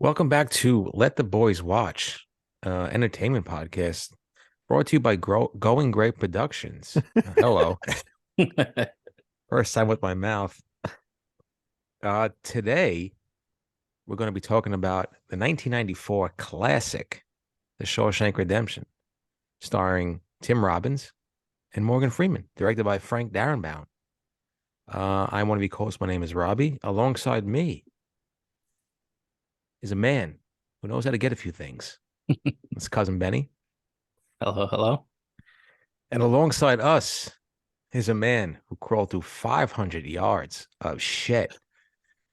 Welcome back to Let the Boys Watch, entertainment podcast brought to you by Going Great Productions. Hello, first time with my mouth. Today we're going to be talking about the 1994 classic, The Shawshank Redemption, starring Tim Robbins and Morgan Freeman, directed by Frank Darabont. I'm one of your hosts. My name is Robbie. Alongside me is a man who knows how to get a few things. It's cousin Benny. Hello, hello. And alongside us is a man who crawled through 500 yards of shit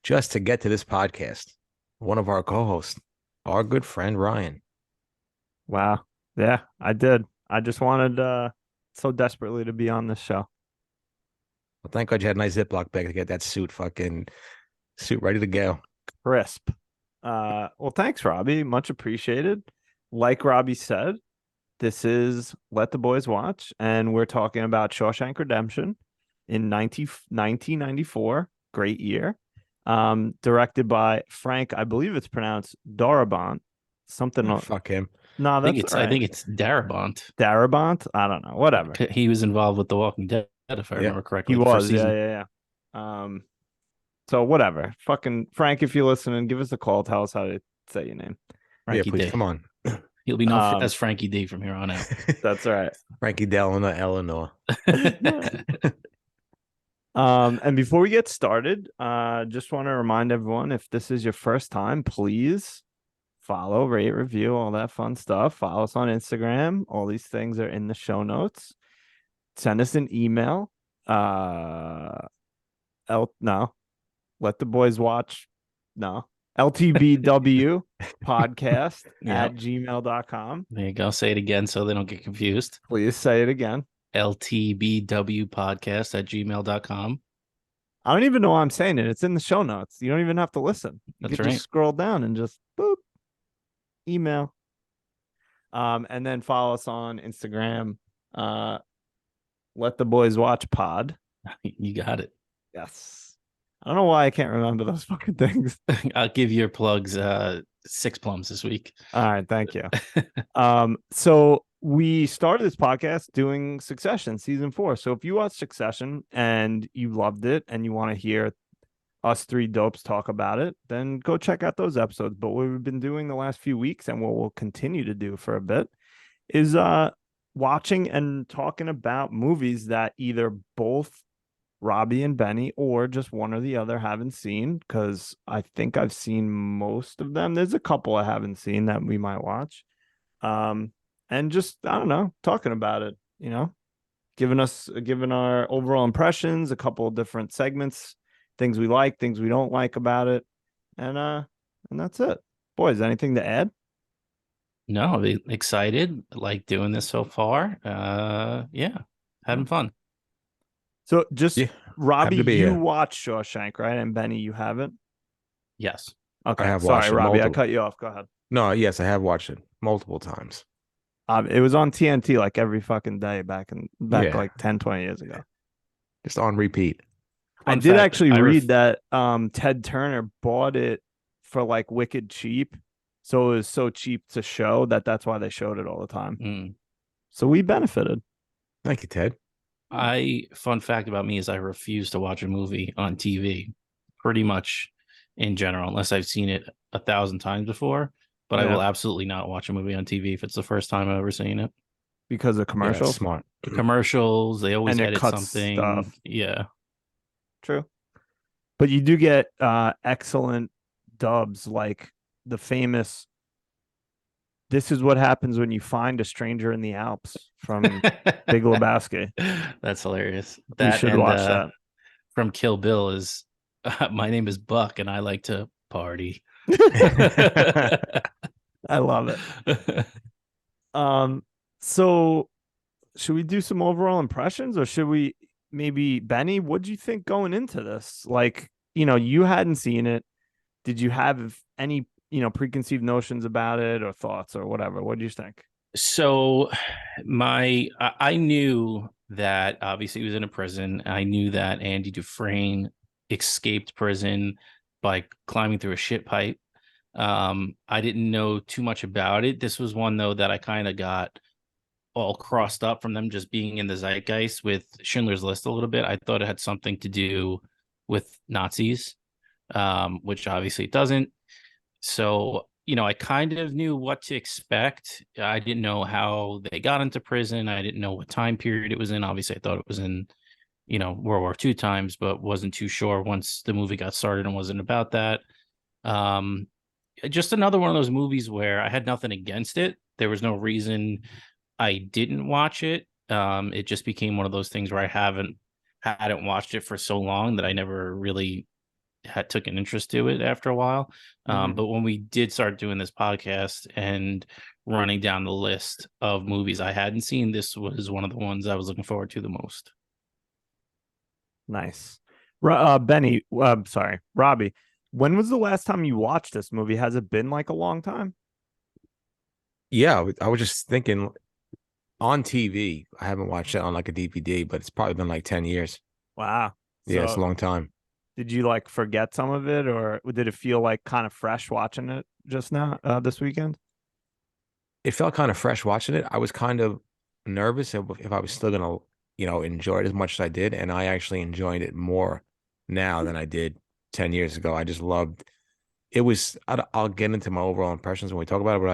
just to get to this podcast. One of our co-hosts, our good friend Ryan. Wow. Yeah, I did. I just wanted so desperately to be on this show. Well, thank God you had a nice Ziploc bag to get that suit ready to go. Crisp. Well, thanks, Robbie. Much appreciated. Like Robbie said, this is Let the Boys Watch, and we're talking about Shawshank Redemption in 1994. Great year. Directed by Frank, I believe it's pronounced Darabont. Something. Oh, fuck him. No, that's right. I think it's Darabont. Darabont? I don't know. Whatever. He was involved with The Walking Dead, if I remember correctly. He was, yeah. So whatever. Fucking Frank, if you're listening, give us a call. Tell us how to say your name. Frankie please, D. come on. He'll be known as Frankie D from here on out. That's right. Frankie Delano, Eleanor. And before we get started, just want to remind everyone, if this is your first time, please follow, rate, review, all that fun stuff. Follow us on Instagram. All these things are in the show notes. Send us an email. Let the boys watch. No. LTBW podcast at gmail.com. There you go. Say it again so they don't get confused. Please say it again. LTBW podcast at gmail.com. I don't even know why I'm saying it. It's in the show notes. You don't even have to listen. You can just scroll down and just boop. Email. And then follow us on Instagram. Let the boys watch pod. You got it. Yes. I don't know why I can't remember those fucking things. I'll give your plugs 6 plums this week. All right, thank you. So we started this podcast doing Succession season 4. So if you watched Succession and you loved it and you want to hear us three dopes talk about it, then go check out those episodes. But what we've been doing the last few weeks and what we'll continue to do for a bit is watching and talking about movies that either both Robbie and Benny or just one or the other haven't seen, because I think I've seen most of them. There's a couple I haven't seen that we might watch. And just, I don't know, talking about it, giving our overall impressions, a couple of different segments, things we like, things we don't like about it. And that's it. Boys, anything to add? No, excited. Like doing this so far. Having fun. So just Robbie, you watched Shawshank, right? And Benny, you haven't? Yes. Okay. Sorry, Robbie, I cut you off. Go ahead. No, yes, I have watched it multiple times. It was on TNT like every fucking day back like 10, 20 years ago. Just on repeat. I did actually read that Ted Turner bought it for like wicked cheap. So it was so cheap to show that's why they showed it all the time. So we benefited. Thank you, Ted. Fun fact about me is I refuse to watch a movie on TV pretty much in general, unless I've seen it 1,000 times before. But I will absolutely not watch a movie on TV if it's the first time I've ever seen it. Because of commercials? Yeah, smart. Commercials, they always edit something. Stuff. Yeah. True. But you do get excellent dubs, like the famous "This is what happens when you find a stranger in the Alps" from Big Lebowski. That's hilarious. You should watch that. From Kill Bill is my name is Buck and I like to party. I love it. So should we do some overall impressions, or should we maybe, Benny, what'd you think going into this? Like, you hadn't seen it. Did you have any preconceived notions about it or thoughts or whatever? What do you think? So I knew that obviously he was in a prison. I knew that Andy Dufresne escaped prison by climbing through a shit pipe. I didn't know too much about it. This was one though that I kind of got all crossed up from them just being in the zeitgeist with Schindler's List a little bit. I thought it had something to do with Nazis, which obviously it doesn't. So, I kind of knew what to expect. I didn't know how they got into prison. I didn't know what time period it was in. Obviously, I thought it was in, World War II times, but wasn't too sure once the movie got started and wasn't about that. Um, just another one of those movies where I had nothing against it. There was no reason I didn't watch it. It just became one of those things where I hadn't watched it for so long that I never really took an interest to it after a while. But when we did start doing this podcast and running down the list of movies I hadn't seen, this was one of the ones I was looking forward to the most. Nice. Sorry, Robbie, when was the last time you watched this movie? Has it been like a long time? Yeah, I was just thinking on TV. I haven't watched it on like a DVD, but it's probably been like 10 years. Wow. Yeah, it's a So long time. did you like forget some of it, or did it feel like kind of fresh watching it just now, this weekend? It felt kind of fresh watching it. I was kind of nervous if I was still gonna, enjoy it as much as I did, and I actually enjoyed it more now than I did 10 years ago. I just loved it. I'll get into my overall impressions when we talk about it, but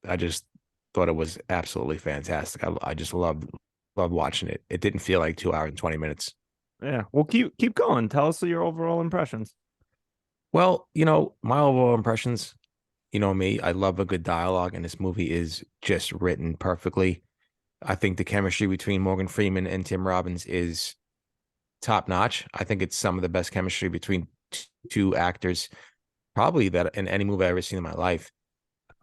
I just thought it was absolutely fantastic. I just loved watching it. It didn't feel like 2 hours and 20 minutes. Yeah. Well, keep going. Tell us your overall impressions. Well, my overall impressions, me, I love a good dialogue, and this movie is just written perfectly. I think the chemistry between Morgan Freeman and Tim Robbins is top notch. I think it's some of the best chemistry between two actors, probably that in any movie I've ever seen in my life.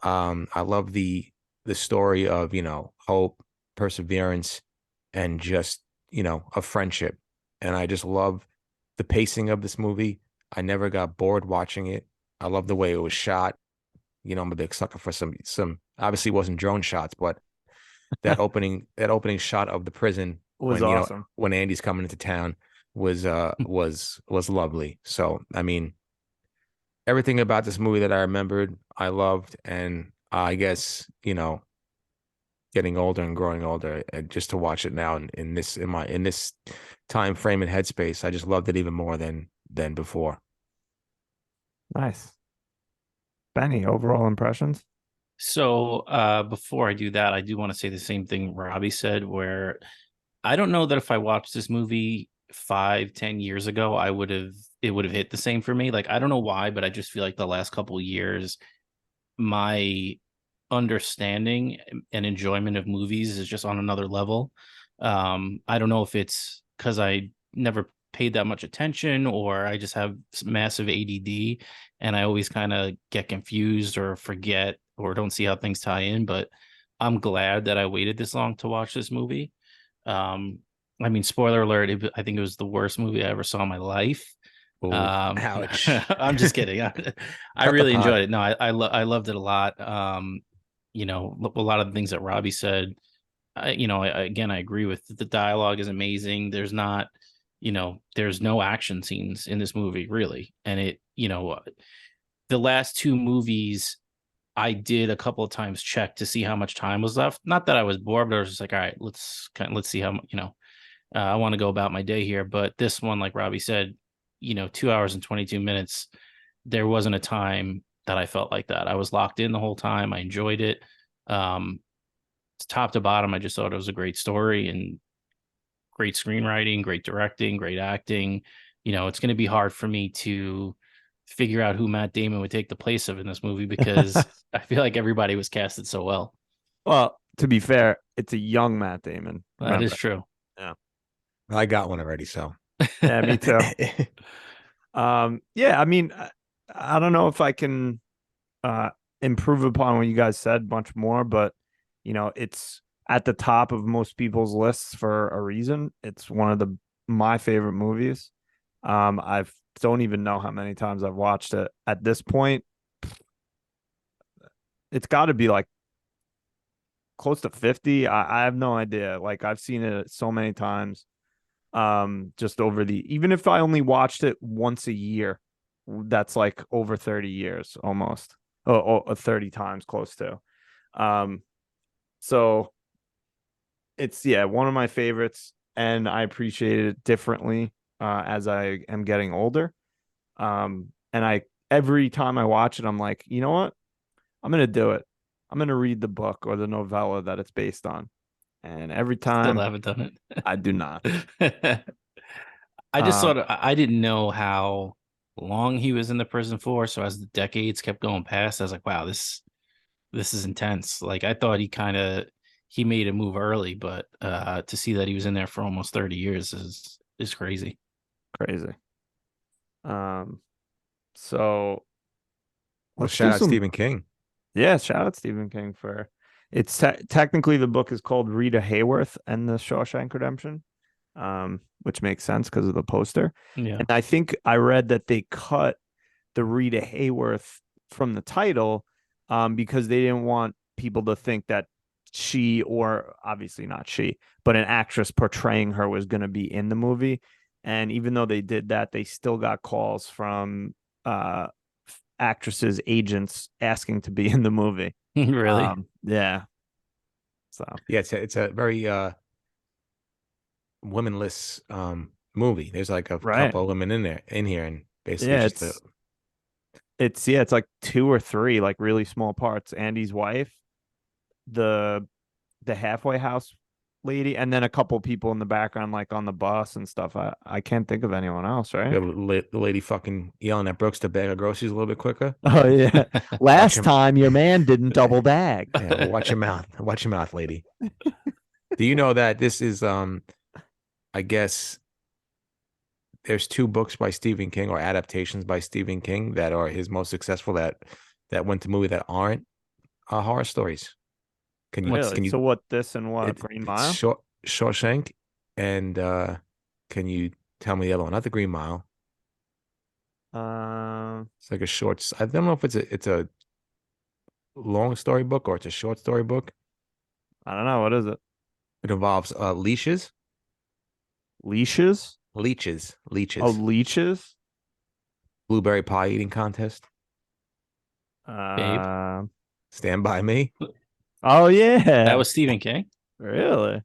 I love the story of, hope, perseverance, and just, a friendship. And I just love the pacing of this movie. I never got bored watching it. I love the way it was shot. I'm a big sucker for some obviously it wasn't drone shots, but that opening shot of the prison Was when awesome. when Andy's coming into town was lovely. So I mean, everything about this movie that I remembered, I loved, and I guess getting older and growing older, and just to watch it now in this time frame and headspace, I just loved it even more than before. Nice. Benny, overall impressions? So before I do that, I do want to say the same thing Robbie said, where I don't know that if I watched this movie 5, 10 years ago, it would have hit the same for me. Like, I don't know why, but I just feel like the last couple of years, my understanding and enjoyment of movies is just on another level. I don't know if it's because I never paid that much attention, or I just have massive ADD and I always kind of get confused or forget or don't see how things tie in. But I'm glad that I waited this long to watch this movie. I mean, spoiler alert, I think it was the worst movie I ever saw in my life. Oh, ouch. I'm just kidding. I Cut the really pot. enjoyed it. No, I loved it a lot. A lot of the things that Robbie said, again, I agree with. The dialogue is amazing. There's no action scenes in this movie really. And the last two movies I did a couple of times check to see how much time was left. Not that I was bored, but I was just like, all right, let's see how, I want to go about my day here. But this one, like Robbie said, 2 hours and 22 minutes, there wasn't a time that I felt like that. I was locked in the whole time. I enjoyed it. Um, Top to bottom, I just thought it was a great story and great screenwriting, great directing, great acting. It's going to be hard for me to figure out who Matt Damon would take the place of in this movie because I feel like everybody was casted so well. Well, to be fair, it's a young Matt Damon. That is true. Yeah. I got one already, so. Yeah, me too. Yeah, I mean, I don't know if I can improve upon what you guys said much more, but it's at the top of most people's lists for a reason. It's one of my favorite movies. I don't even know how many times I've watched it at this point. It's got to be like close to 50. I have no idea. Like, I've seen it so many times. Just even if I only watched it once a year, that's like over 30 years almost. 30 times close to. So it's one of my favorites, and I appreciate it differently as I am getting older. And every time I watch it, I'm like, you know what? I'm gonna do it. I'm gonna read the book or the novella that it's based on. And every Still time haven't done I do not. it. I just Um, sort of I didn't know how long he was in the prison for. So as the decades kept going past, I was like, wow, this is intense. Like I thought he made a move early, but to see that he was in there for almost 30 years is crazy. Crazy. So Well, let's do shout out some. Stephen King. Yeah, shout out Stephen King for it's technically the book is called Rita Hayworth and the Shawshank Redemption, which makes sense because of the poster. Yeah. And I think I read that they cut the Rita Hayworth from the title, because they didn't want people to think that she, or obviously not she, but an actress portraying her was going to be in the movie. And even though they did that, they still got calls from actresses' agents asking to be in the movie. Really? Yeah. So Yeah, it's a very womanless movie. There's like a right. couple of women in here, and basically Yeah, it's just it's like 2 or 3 like really small parts. Andy's wife, the halfway house lady, and then a couple people in the background, like on the bus and stuff. I can't think of anyone else, right? the lady fucking yelling at Brooks to bag her groceries a little bit quicker. Oh yeah. Watch Last him. time your man didn't double bag. Yeah, well, watch your mouth, lady. Do you know that this is I guess there's 2 books by Stephen King or adaptations by Stephen King that are his most successful that went to movie that aren't horror stories. Really? Can you So what, this and what, Green it's Mile? Shawshank, and can you tell me the other one? Not the Green Mile. It's like a short. I don't know if it's a long story book or it's a short story book. I don't know. What is it? It involves leashes, Leashes? Oh, leeches, leeches? blueberry pie eating contest. Babe. Uh, Stand by Me. oh That yeah. was Stephen King. Really?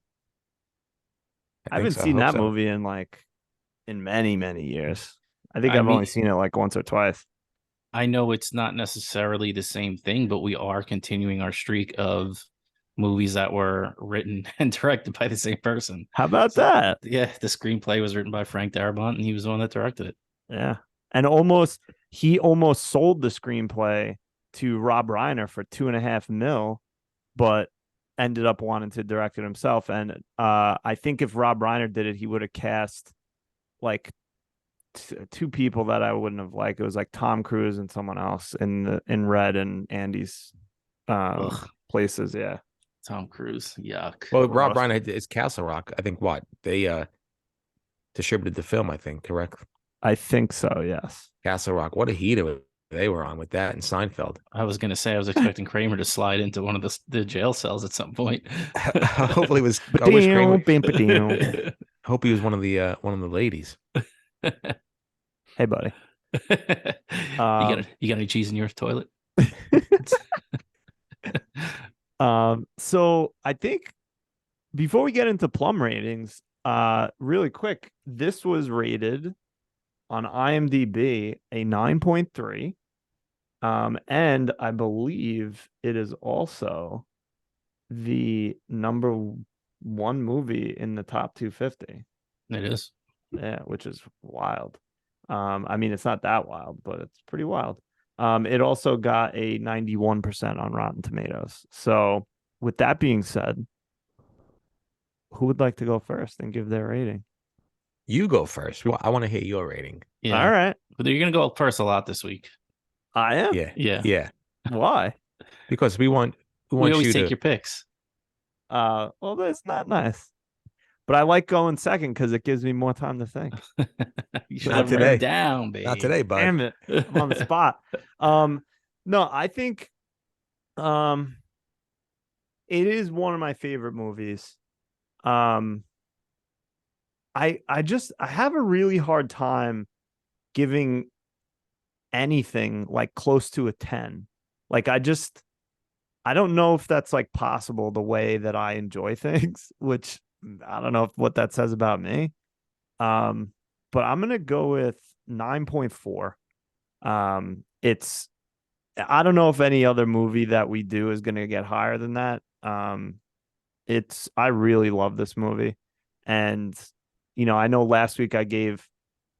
I I think haven't so. I seen hope that so. movie in many, many years. I think I I've only mean, seen it like once or twice. I know it's not necessarily the same thing, but we are continuing our streak of movies that were written and directed by the same person. How about So, that? yeah, the screenplay was written by Frank Darabont, and he was the one that directed it. Yeah. And he almost sold the screenplay to Rob Reiner for 2.5 mil, but ended up wanting to direct it himself. And I think if Rob Reiner did it, he would have cast like 2 people that I wouldn't have liked. It was like Tom Cruise and someone else in Red and Andy's Ugh, places. Yeah. Tom Cruise. Yuck. Well, Rob Gross. Reiner is Castle Rock. I think what they distributed the film. I think correct. I think so. Yes. Castle Rock. What a heater they were on with that and Seinfeld. I was gonna say I was expecting Kramer to slide into one of the jail cells at some point. Hopefully, it was. I wish Ba-ding, Kramer. bing-ba-ding. Hope he was one of the ladies. Hey, buddy. You got any cheese in your toilet? So I think before we get into plum ratings, really quick, this was rated on IMDb a 9.3. And I believe it is also the number 1 movie in the top 250. It is. Yeah, which is wild. I mean, it's not that wild, but it's pretty wild. It also got a 91% on Rotten Tomatoes. So, with that being said, who would like to go first and give their rating? You go first. I want to hear your rating. Yeah. All right. But you're gonna go first a lot this week. I am. Yeah. Yeah. Yeah. Why? Because we want We always you take to your picks. Well, that's not nice. But I like going second because it gives me more time to think. You should Not have today. written down, babe. not today, bud. Damn it. I'm on the spot. No, I think it is one of my favorite movies. I have a really hard time giving anything like close to a 10. Like I don't know if that's like possible the way that I enjoy things, which I don't know what that says about me. But I'm gonna go with 9.4. It's I don't know if any other movie that we do is gonna get higher than that. It's I really love this movie. And I know last week I gave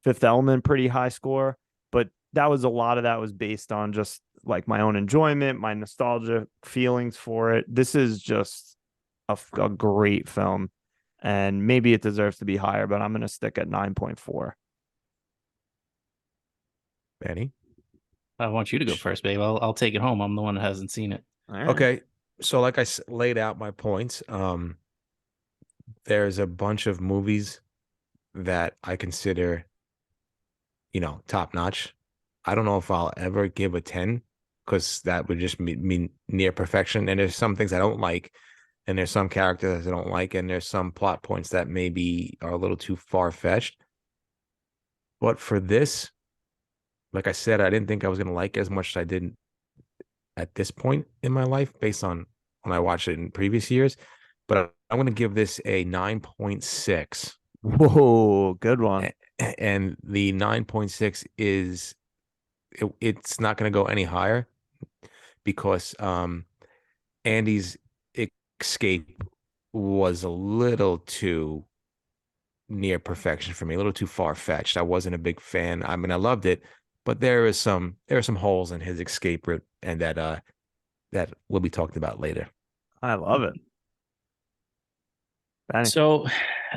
Fifth Element pretty high score, but that was a lot of that was based on just like my own enjoyment, my nostalgia feelings for it. This is just a great film, and maybe it deserves to be higher, but I'm going to stick at 9.4. Benny. I want you to go first, babe. I'll take it home. I'm the one that hasn't seen it. All right. Okay. So like I laid out my points, there's a bunch of movies that I consider, top notch. I don't know if I'll ever give a 10 because that would just mean near perfection. And there's some things I don't like, and there's some characters I don't like, and there's some plot points that maybe are a little too far-fetched. But for this, like I said, I didn't think I was going to like it as much as I did at this point in my life based on when I watched it in previous years. But I'm going to give this a 9.6. Whoa, good one. And the 9.6 is it's not going to go any higher because Andy's escape was a little too near perfection for me, a little too far-fetched. I wasn't a big fan. I mean, I loved it, but there are some holes in his escape route, and that will be talked about later. I love it. Benny. So,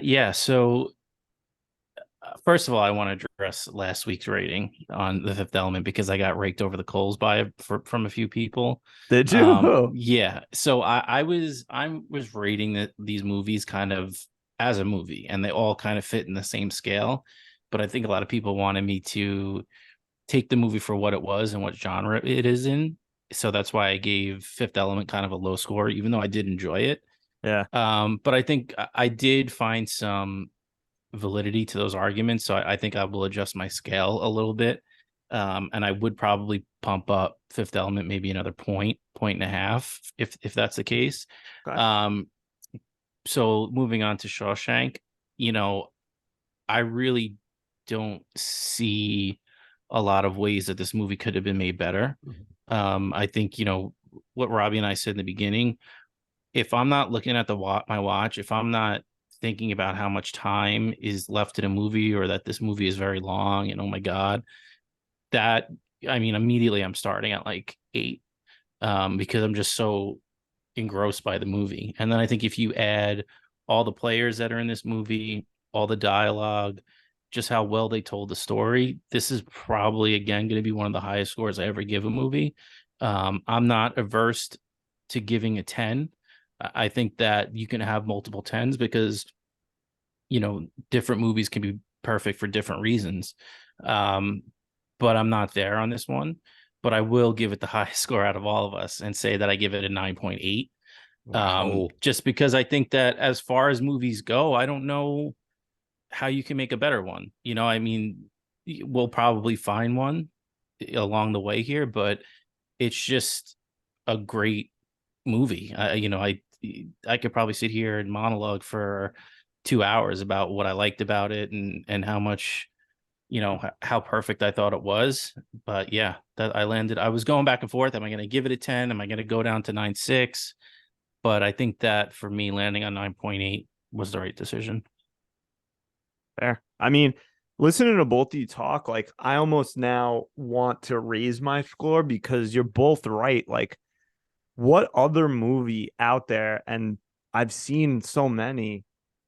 yeah. So, first of all, I want to address last week's rating on The Fifth Element because I got raked over the coals from a few people. Did you? Yeah. So I was rating these movies kind of as a movie, and they all kind of fit in the same scale. But I think a lot of people wanted me to take the movie for what it was and what genre it is in. So that's why I gave Fifth Element kind of a low score, even though I did enjoy it. Yeah. But I think I did find some validity to those arguments. So I think I will adjust my scale a little bit. And I would probably pump up Fifth Element maybe another point and a half, if that's the case. Okay. So moving on to Shawshank, I really don't see a lot of ways that this movie could have been made better. I think, what Robbie and I said in the beginning, if I'm not looking at my watch, if I'm not thinking about how much time is left in a movie or that this movie is very long and oh my God, immediately I'm starting at like 8 because I'm just so engrossed by the movie. And then I think if you add all the players that are in this movie, all the dialogue, just how well they told the story, this is probably again going to be one of the highest scores I ever give a movie. I'm not averse to giving a 10. I think that you can have multiple 10s because different movies can be perfect for different reasons. But I'm not there on this one. But I will give it the highest score out of all of us and say that I give it a 9.8. Wow. Just because I think that as far as movies go, I don't know how you can make a better one. We'll probably find one along the way here, but it's just a great movie. I could probably sit here and monologue for 2 hours about what I liked about it and how much, how perfect I thought it was. But yeah, that I was going back and forth. Am I going to give it a 10? Am I going to go down to 9.6? But I think that for me, landing on 9.8 was the right decision. Fair. I mean, listening to both of you talk, like I almost now want to raise my score because you're both right. Like, what other movie out there, and I've seen so many,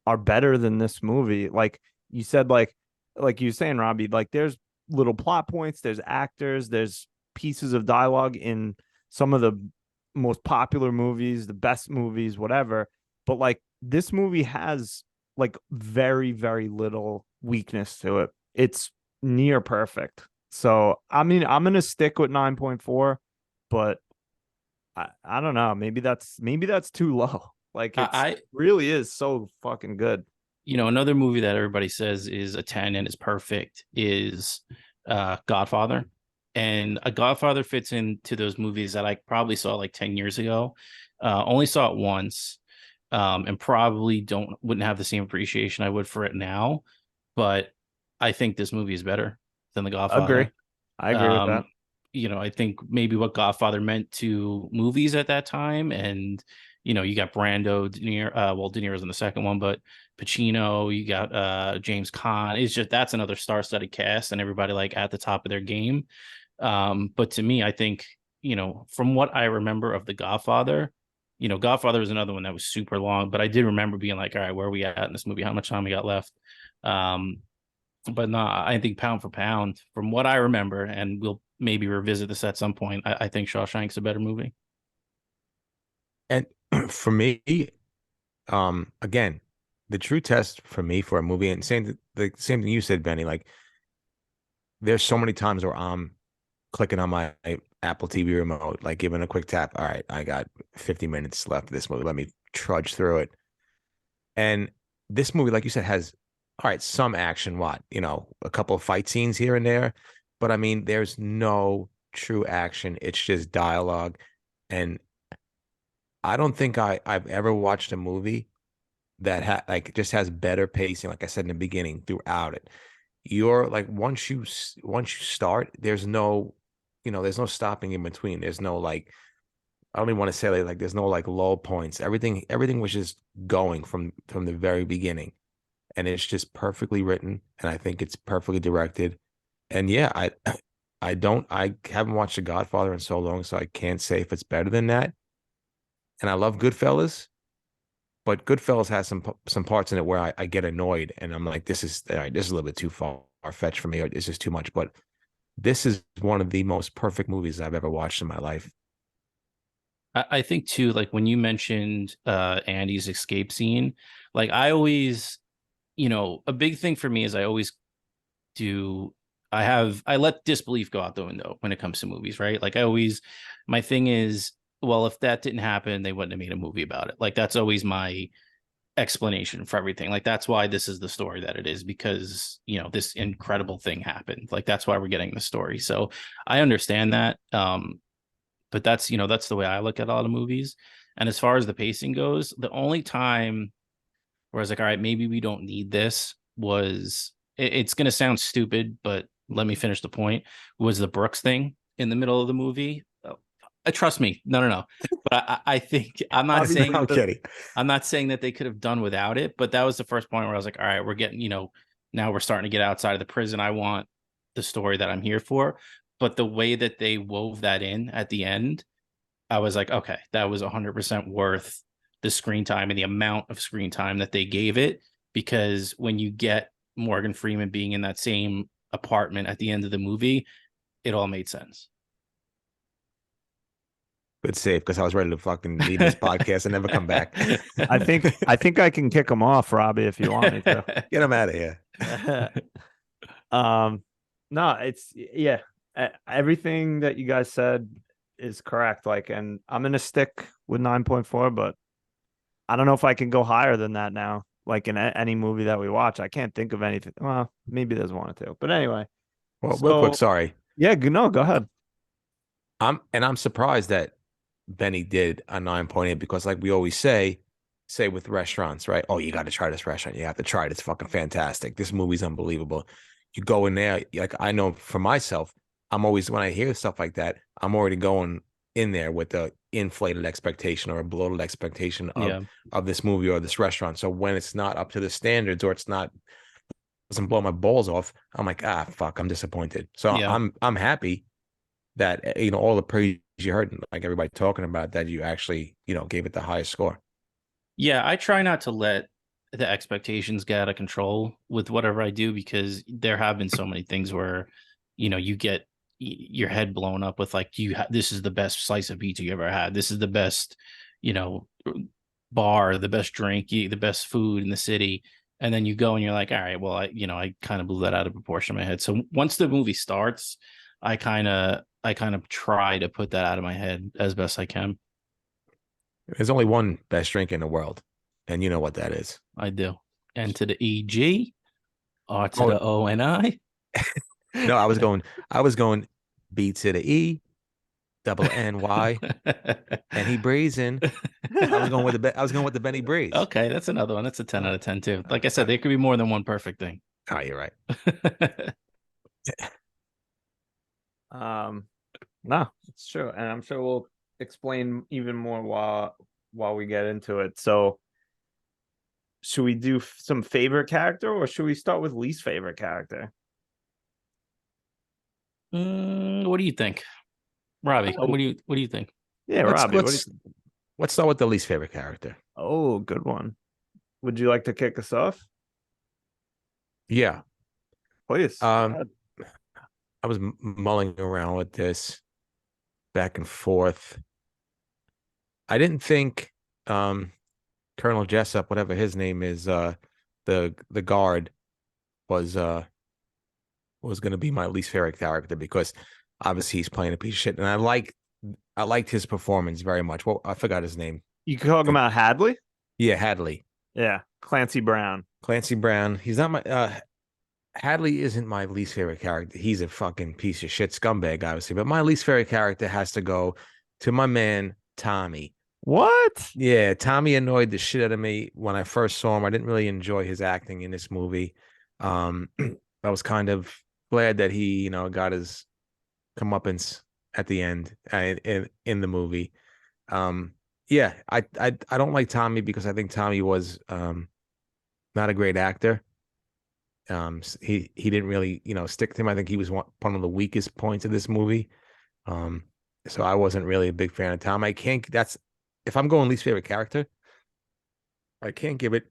are better than this movie? Like you said, like you were saying, Robbie, like there's little plot points, there's actors, there's pieces of dialogue in some of the most popular movies, the best movies, whatever. But like this movie has like very, very little weakness to it. It's near perfect. So I mean, I'm gonna stick with 9.4, but I don't know. Maybe that's too low. Like it really is so fucking good. Another movie that everybody says is a 10 and is perfect is Godfather. And A Godfather fits into those movies that I probably saw like 10 years ago. Only saw it once, and probably wouldn't have the same appreciation I would for it now. But I think this movie is better than The Agree. Godfather. I agree with that. I think maybe what Godfather meant to movies at that time, and you got Brando, De Niro. Well, De Niro's in the second one, but Pacino. You got James Caan. It's just that's another star-studded cast, and everybody like at the top of their game. But to me, I think from what I remember of The Godfather, Godfather was another one that was super long, but I did remember being like, all right, where are we at in this movie? How much time we got left? But no, I think pound for pound, from what I remember, and we'll maybe revisit this at some point, I think Shawshank's a better movie. And for me, again, the true test for me for a movie, and the same thing you said, Benny, like there's so many times where I'm clicking on my Apple TV remote, like giving a quick tap. All right, I got 50 minutes left of this movie. Let me trudge through it. And this movie, like you said, has all right, some action, a couple of fight scenes here and there. But I mean, there's no true action. It's just dialogue. And I don't think I've ever watched a movie that just has better pacing, like I said in the beginning, throughout it. You're like once you start, there's no stopping in between. There's no like I don't even want to say like there's no like low points. Everything was just going from the very beginning. And it's just perfectly written, and I think it's perfectly directed. And yeah, I haven't watched The Godfather in so long, so I can't say if it's better than that. And I love Goodfellas, but Goodfellas has some parts in it where I get annoyed, and I'm like, this is all right, this is a little bit too far fetched for me, or this is too much. But this is one of the most perfect movies I've ever watched in my life. I think too, like when you mentioned Andy's escape scene, like I always, a big thing for me is I always do. I let disbelief go out the window when it comes to movies, right? Like my thing is, well, if that didn't happen, they wouldn't have made a movie about it. Like that's always my explanation for everything. Like that's why this is the story that it is, because this incredible thing happened. Like that's why we're getting the story. So I understand that. But that's that's the way I look at a lot of movies. And as far as the pacing goes, the only time where I was like, all right, maybe we don't need this was it's going to sound stupid, but let me finish the point, was the Brooks thing in the middle of the movie. Trust me, no. But I think I'm not saying I'm kidding. I'm not saying that they could have done without it, but that was the first point where I was like, all right, we're getting, now we're starting to get outside of the prison. I want the story that I'm here for. But the way that they wove that in at the end, I was like, okay, that was 100% worth the screen time and the amount of screen time that they gave it. Because when you get Morgan Freeman being in that same apartment at the end of the movie, it all made sense. Good save, because I was ready to fucking leave this podcast and never come back. I think I can kick him off, Robbie, if you want me to. Get him out of here. No, it's yeah. Everything that you guys said is correct. Like, and I'm gonna stick with 9.4, but I don't know if I can go higher than that now. Like in any movie that we watch, I can't think of anything. Well, maybe there's one or two, but anyway. Well, real quick, sorry. Yeah, no, go ahead. I'm surprised that Benny did a 9.8, because like we always say with restaurants, right? Oh, you got to try this restaurant. You have to try it. It's fucking fantastic. This movie's unbelievable. You go in there, like I know for myself, I'm always, when I hear stuff like that, I'm already going in there with the inflated expectation or a bloated expectation of this movie or this restaurant. So when it's not up to the standards, or doesn't blow my balls off, I'm like, fuck, I'm disappointed. So I'm happy that all the praise you heard, like everybody talking about, that you actually gave it the highest score. Yeah, I try not to let the expectations get out of control with whatever I do, because there have been so many things where you get your head blown up with like, this is the best slice of pizza you ever had, this is the best bar, the best drink, the best food in the city, and then you go and you're like, all right, well, I kind of blew that out of proportion in my head. So once the movie starts, I kind of try to put that out of my head as best I can. There's only one best drink in the world, and you know what that is. I do. N to the EG, R to the ONI. No, I was going B to the E, double NY, and he breathes in. I was going with the Benny breeze. Okay, that's another one. That's a 10 out of 10 too. Like I said, Right. there could be more than one perfect thing. Oh, you're right. No, it's true, and I'm sure we'll explain even more while we get into it. So, should we do some favorite character, or should we start with least favorite character? What do you think, Robbie? Oh, What do you think? yeah, Let's Robbie. let's let's start with the least favorite character. Oh, good one. Would you like to kick us off? Yeah. Please. Go ahead. I was mulling around with this back and forth. I didn't think Colonel Jessup, whatever his name is, the guard was going to be my least favorite character because obviously he's playing a piece of shit, and I liked his performance very much. Well, I forgot his name. You talking about Hadley? Yeah, Hadley. Yeah, Clancy Brown. Clancy Brown. He's not my Hadley isn't my least favorite character. He's a fucking piece of shit scumbag, obviously. But my least favorite character has to go to my man, Tommy. What? Yeah, Tommy annoyed the shit out of me when I first saw him. I didn't really enjoy his acting in this movie. I was kind of glad that he, got his comeuppance at the end in the movie. Yeah, I don't like Tommy because I think Tommy was not a great actor. He didn't really stick to him. I think he was one of the weakest points of this movie. So I wasn't really a big fan of Tom. I can't. That's if I'm going least favorite character, I can't give it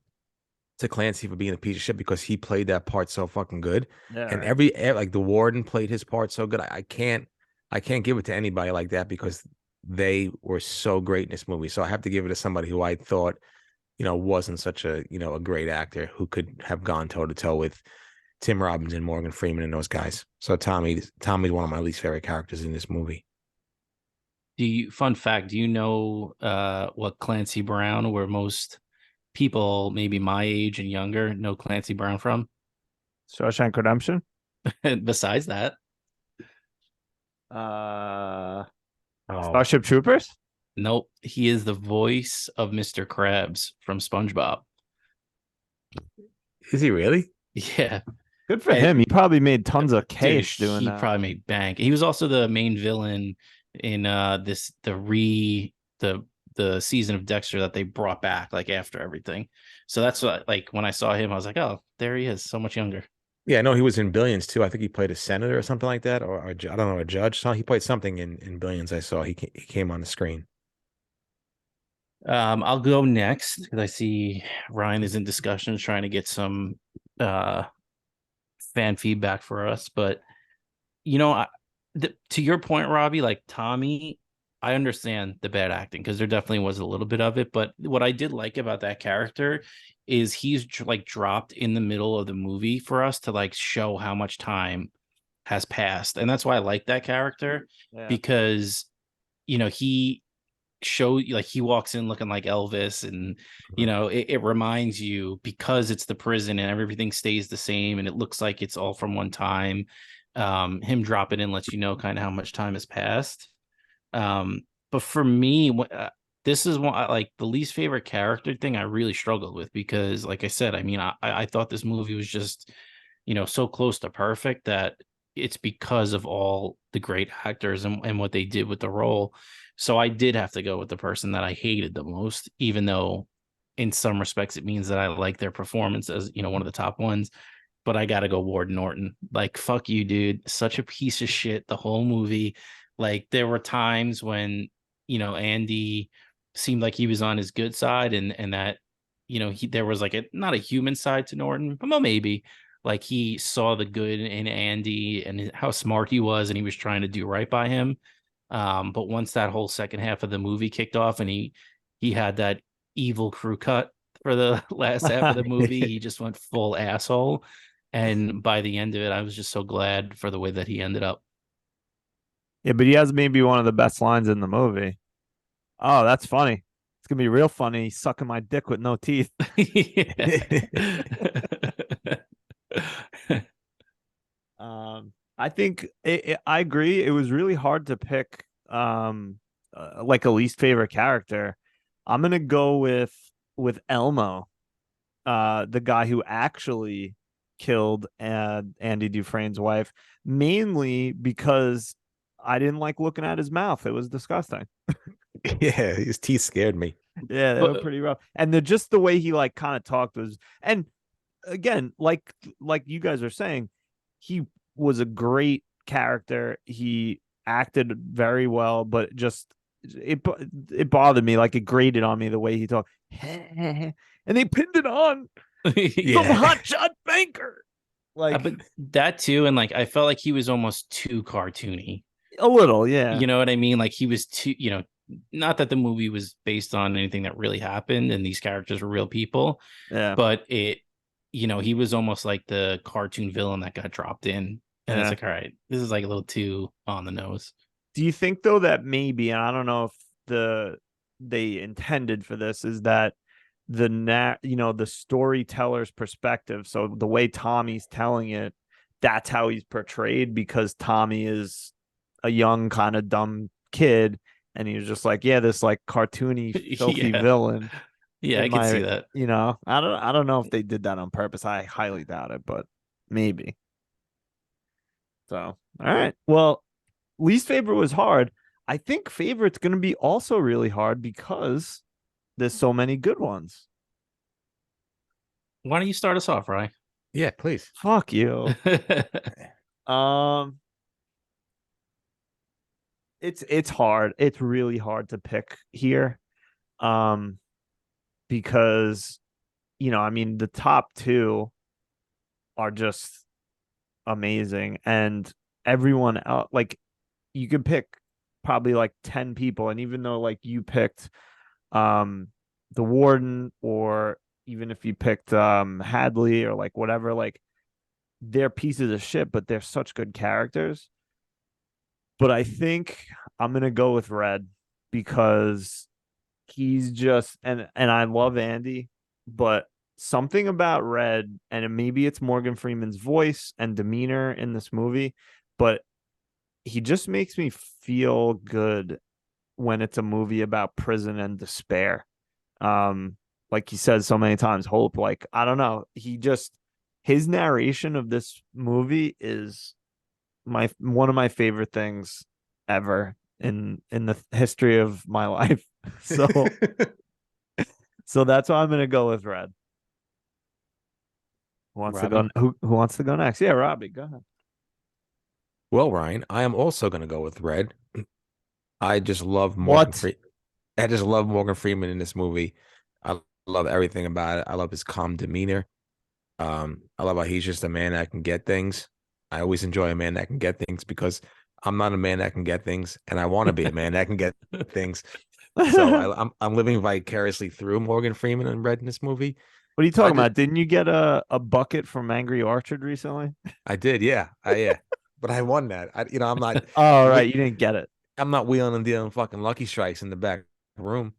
to Clancy for being a piece of shit because he played that part so fucking good. Yeah, And right. like the warden played his part so good. I can't give it to anybody like that because they were so great in this movie. So I have to give it to somebody who I thought, wasn't such a, a great actor who could have gone toe to toe with Tim Robbins and Morgan Freeman and those guys. So Tommy's one of my least favorite characters in this movie. Fun fact, do you know what Clancy Brown, where most people maybe my age and younger know Clancy Brown from? Shawshank Redemption. Besides that, Uh, Oh, Starship Troopers. nope, he is the voice of Mr. Krabs from SpongeBob. is he really? Yeah, Good for him. He probably made tons of dude, cash doing he that. probably made bank. He was also the main villain in the season of Dexter that they brought back like after everything. So that's what, like, when I saw him, I was like, oh, there he is, so much younger. Yeah, I know he was in Billions too. I think he played a senator or something like that, or I don't know, a judge. So he played something in Billions. I saw he came on the screen. I'll go next because I see Ryan is in discussions trying to get some fan feedback for us. But to your point, Robbie, like Tommy, I understand the bad acting because there definitely was a little bit of it. But what I did like about that character is he's like dropped in the middle of the movie for us to like show how much time has passed, and that's why I like that character because he like he walks in looking like Elvis, and it reminds you because it's the prison and everything stays the same and it looks like it's all from one time. Him dropping in lets you know kind of how much time has passed. But for me, this is one like the least favorite character thing I really struggled with because, like I said, I mean, I thought this movie was just so close to perfect that it's because of all the great actors and what they did with the role. So I did have to go with the person that I hated the most, even though in some respects it means that I like their performance as, one of the top ones. But I got to go Ward Norton. Like, fuck you, dude. Such a piece of shit the whole movie. Like, there were times when, Andy seemed like he was on his good side and that, there was like not a human side to Norton, but maybe like he saw the good in Andy and how smart he was and he was trying to do right by him. But once that whole second half of the movie kicked off and he had that evil crew cut for the last half of the movie, he just went full asshole. And by the end of it, I was just so glad for the way that he ended up. Yeah, but he has maybe one of the best lines in the movie. Oh, that's funny. It's gonna be real funny. Sucking my dick with no teeth. I think I agree. It was really hard to pick like a least favorite character. I'm gonna go with Elmo, the guy who actually killed Andy Dufresne's wife, mainly because I didn't like looking at his mouth. It was disgusting. Yeah, his teeth scared me. Yeah, they were But pretty rough. And just the way he like kind of talked was, and again, like you guys are saying, he was a great character. He acted very well, but just it bothered me. Like it grated on me the way he talked. And they pinned it on some Yeah. hotshot banker. Like but that too, and like I felt like he was almost too cartoony. a little, yeah. You know what I mean? Like he was too, not that the movie was based on anything that really happened and these characters were real people, Yeah. but he was almost like the cartoon villain that got dropped in. And it's Yeah. like, all right, this is like a little too on the nose. Do you think though that maybe, and I don't know if they intended for this, is that the storyteller's perspective, so the way Tommy's telling it, that's how he's portrayed, because Tommy is a young kind of dumb kid, and he was just like, yeah, this like cartoony filthy Yeah. villain Yeah, in I can see my, that. I don't know if they did that on purpose. I highly doubt it, but maybe. So all right, well, least favorite was hard. I think favorite's going to be also really hard because there's so many good ones. Why don't you start us off, Ryan? Yeah, please. Fuck you. Um, it's hard. It's really hard to pick here. Um, because I mean, the top two are just amazing, and everyone else, like, you could pick probably like 10 people, and even though like you picked um the warden, or even if you picked Hadley or like whatever, like they're pieces of shit, but they're such good characters. But I think I'm gonna go with Red, because he's just, and I love Andy, but something about Red, and maybe it's Morgan Freeman's voice and demeanor in this movie, but he just makes me feel good when it's a movie about prison and despair. Like he says so many times, hope. Like, I don't know. His narration of this movie is one of my favorite things ever in the history of my life. So that's why I'm gonna go with Red. Who wants to Robbie? go? Who wants to go next? Yeah, Robbie, go ahead. Well, Ryan, I am also going to go with Red. I just love Morgan What? Freeman. I just love Morgan Freeman in this movie. I love everything about it. I love his calm demeanor. I love how he's just a man that can get things. I always enjoy a man that can get things because I'm not a man that can get things, and I want to be a man that can get things. So What I'm living vicariously through Morgan Freeman and Red in this movie. are you I talking just about? Didn't you get a bucket from Angry Orchard recently? I did, yeah, yeah, but I won that. I'm not Oh, right, we you didn't get it. I'm not wheeling and dealing fucking Lucky Strikes in the back room,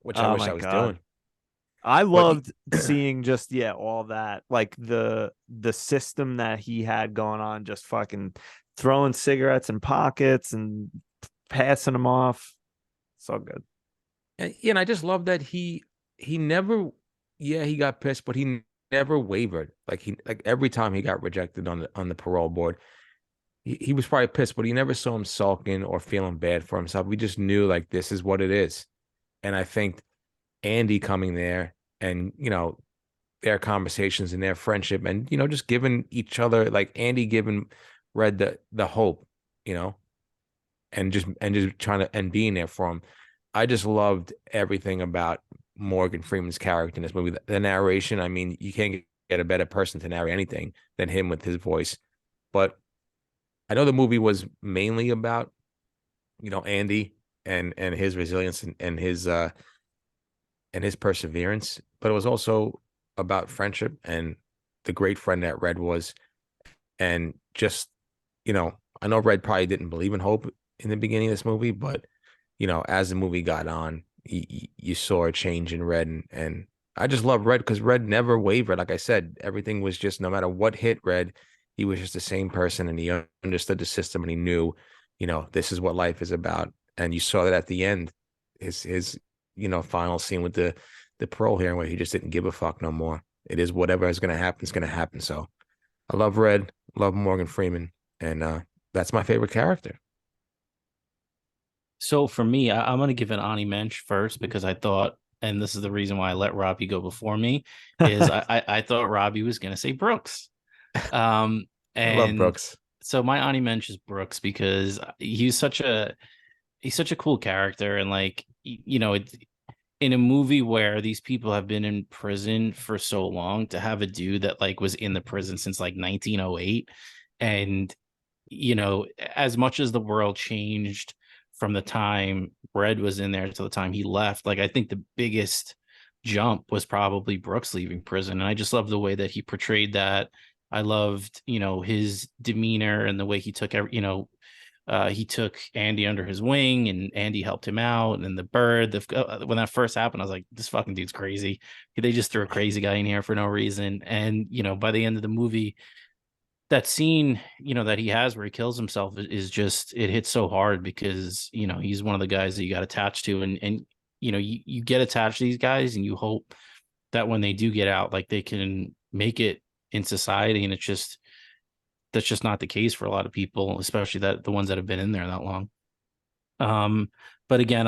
which I Oh wish my I was God. doing. I But loved seeing just, yeah, all that, like the system that he had going on, just fucking throwing cigarettes in pockets and passing them off. So good. and I just love that he never, yeah, he got pissed, but he never wavered. Like every time he got rejected on the parole board, he was probably pissed, but he never saw him sulking or feeling bad for himself. We just knew like this is what it is. And I think Andy coming there and their conversations and their friendship and just giving each other, like Andy giving Red the hope, you know, and just trying to and being there for him. I just loved everything about Morgan Freeman's character in this movie. The narration, I mean, you can't get a better person to narrate anything than him with his voice. But I know the movie was mainly about, Andy and his resilience and his perseverance, but it was also about friendship and the great friend that Red was. And just, I know Red probably didn't believe in hope in the beginning of this movie, but as the movie got on, you saw a change in Red, and I just love Red because Red never wavered. Like I said, everything was just no matter what hit Red, He was just the same person, and he understood the system, and he knew, this is what life is about. And you saw that at the end, his final scene with the parole hearing, where he just didn't give a fuck no more. It is whatever is going to happen is going to happen. So I love Red, love Morgan Freeman, and that's my favorite character. So for me, I'm going to give an Ani Mensch first because I thought, and this is the reason why I let Robbie go before me, is I thought Robbie was going to say Brooks. I love And Brooks. so my Ani Mensch is Brooks because he's such a cool character, and like in a movie where these people have been in prison for so long, to have a dude that like was in the prison since like 1908, and as much as the world changed from the time Red was in there to the time he left, like I think the biggest jump was probably Brooks leaving prison, and I just love the way that he portrayed that. I loved his demeanor and the way he took he took Andy under his wing, and Andy helped him out. And then the bird, when that first happened, I was like, this fucking dude's crazy. They just threw a crazy guy in here for no reason. And, by the end of the movie, that scene, that he has where he kills himself is just, it hits so hard because, he's one of the guys that you got attached to. And you get attached to these guys, and you hope that when they do get out, like they can make it in society. And that's just not the case for a lot of people, especially the ones that have been in there that long. But again,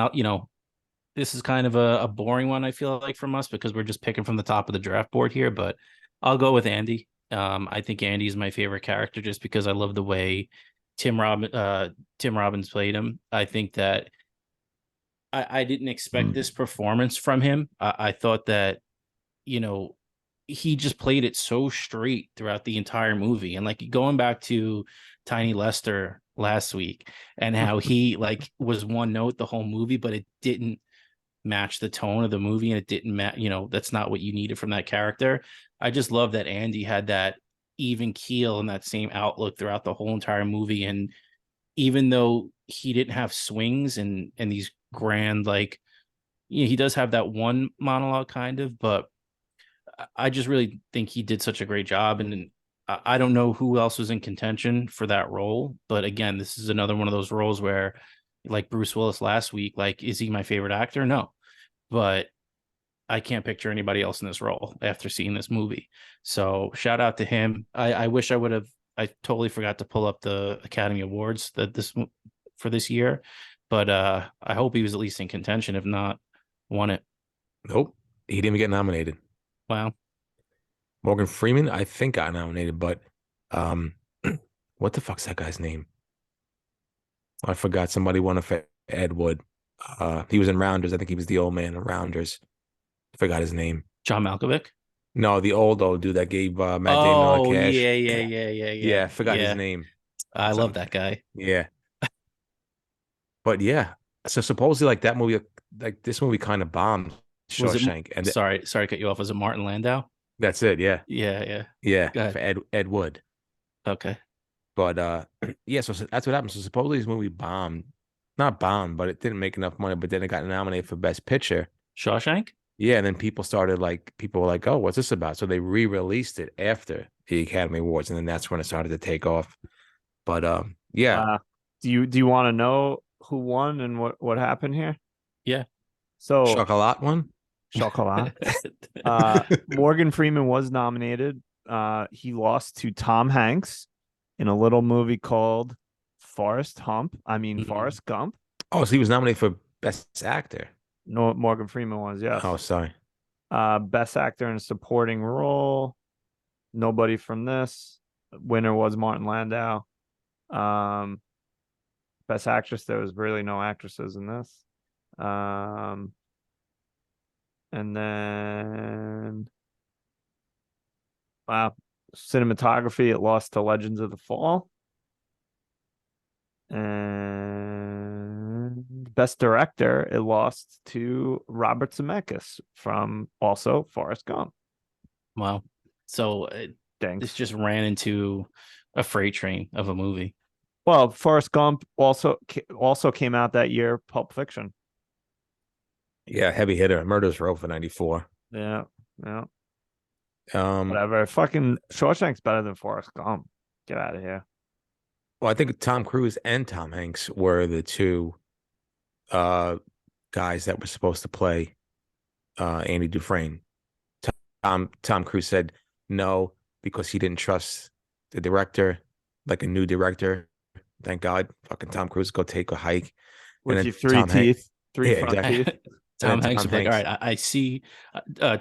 this is kind of a boring one, I feel like, from us, because we're just picking from the top of the draft board here, but I'll go with Andy. I think Andy is my favorite character just because I love the way Tim Robbins played him. I think that I didn't expect this performance from him. I thought that, he just played it so straight throughout the entire movie. And like going back to Tiny Lester last week and how he like was one note the whole movie, but it didn't match the tone of the movie, and it didn't match, that's not what you needed from that character. I just love that Andy had that even keel and that same outlook throughout the whole entire movie. And even though he didn't have swings and these grand, like, he does have that one monologue kind of, but I just really think he did such a great job. And I don't know who else was in contention for that role. But again, this is another one of those roles where, like Bruce Willis last week, like, is he my favorite actor? No. But I can't picture anybody else in this role after seeing this movie. So shout out to him. I wish I would have. I totally forgot to pull up the Academy Awards for this year. But I hope he was at least in contention, if not won it. Nope. He didn't even get nominated. Wow. Morgan Freeman, I think, got nominated, but what the fuck's that guy's name? I forgot. Somebody won for Ed Wood. He was in Rounders. I think he was the old man in Rounders. I forgot his name. John Malkovich? No, the old dude that gave Matt Damon all the cash. Yeah. Yeah, I forgot his name. I love that guy. Yeah. But yeah, so supposedly like that movie, like this movie kind of bombed Shawshank. And sorry to cut you off. Was it Martin Landau? That's it. Yeah. Yeah. For Ed Wood. Okay. But yeah, so that's what happened. So supposedly this movie bombed, not bombed, but it didn't make enough money. But then it got nominated for Best Picture. Shawshank? Yeah, and then people were like, "Oh, what's this about?" So they re-released it after the Academy Awards, and then that's when it started to take off. But yeah. Do you want to know who won and what happened here? Yeah. So Chocolat won. Chocolat. Morgan Freeman was nominated. He lost to Tom Hanks in a little movie called Forrest Gump. Oh, so he was nominated for Best Actor. No, Morgan Freeman was, yes. Oh, sorry. Best Actor in a Supporting Role. Nobody from this. Winner was Martin Landau. Best Actress, there was really no actresses in this. And then cinematography, it lost to Legends of the Fall. And Best Director, it lost to Robert Zemeckis from also Forrest Gump. Wow. So this just ran into a freight train of a movie. Well, Forrest Gump also came out that year. Pulp Fiction. Yeah, heavy hitter. Murder's Row for 94. Yeah. Whatever. Fucking Shawshank's better than Forrest Gump. Get out of here. Well, I think Tom Cruise and Tom Hanks were the two uh guys that were supposed to play Andy Dufresne. Tom Cruise said no because he didn't trust the director, like a new director. Thank God, fucking Tom Cruise go take a hike, and With then your three teeth, three yeah, front exactly. teeth. And then Tom Hanks Tom would be like, all Hanks, right, I see.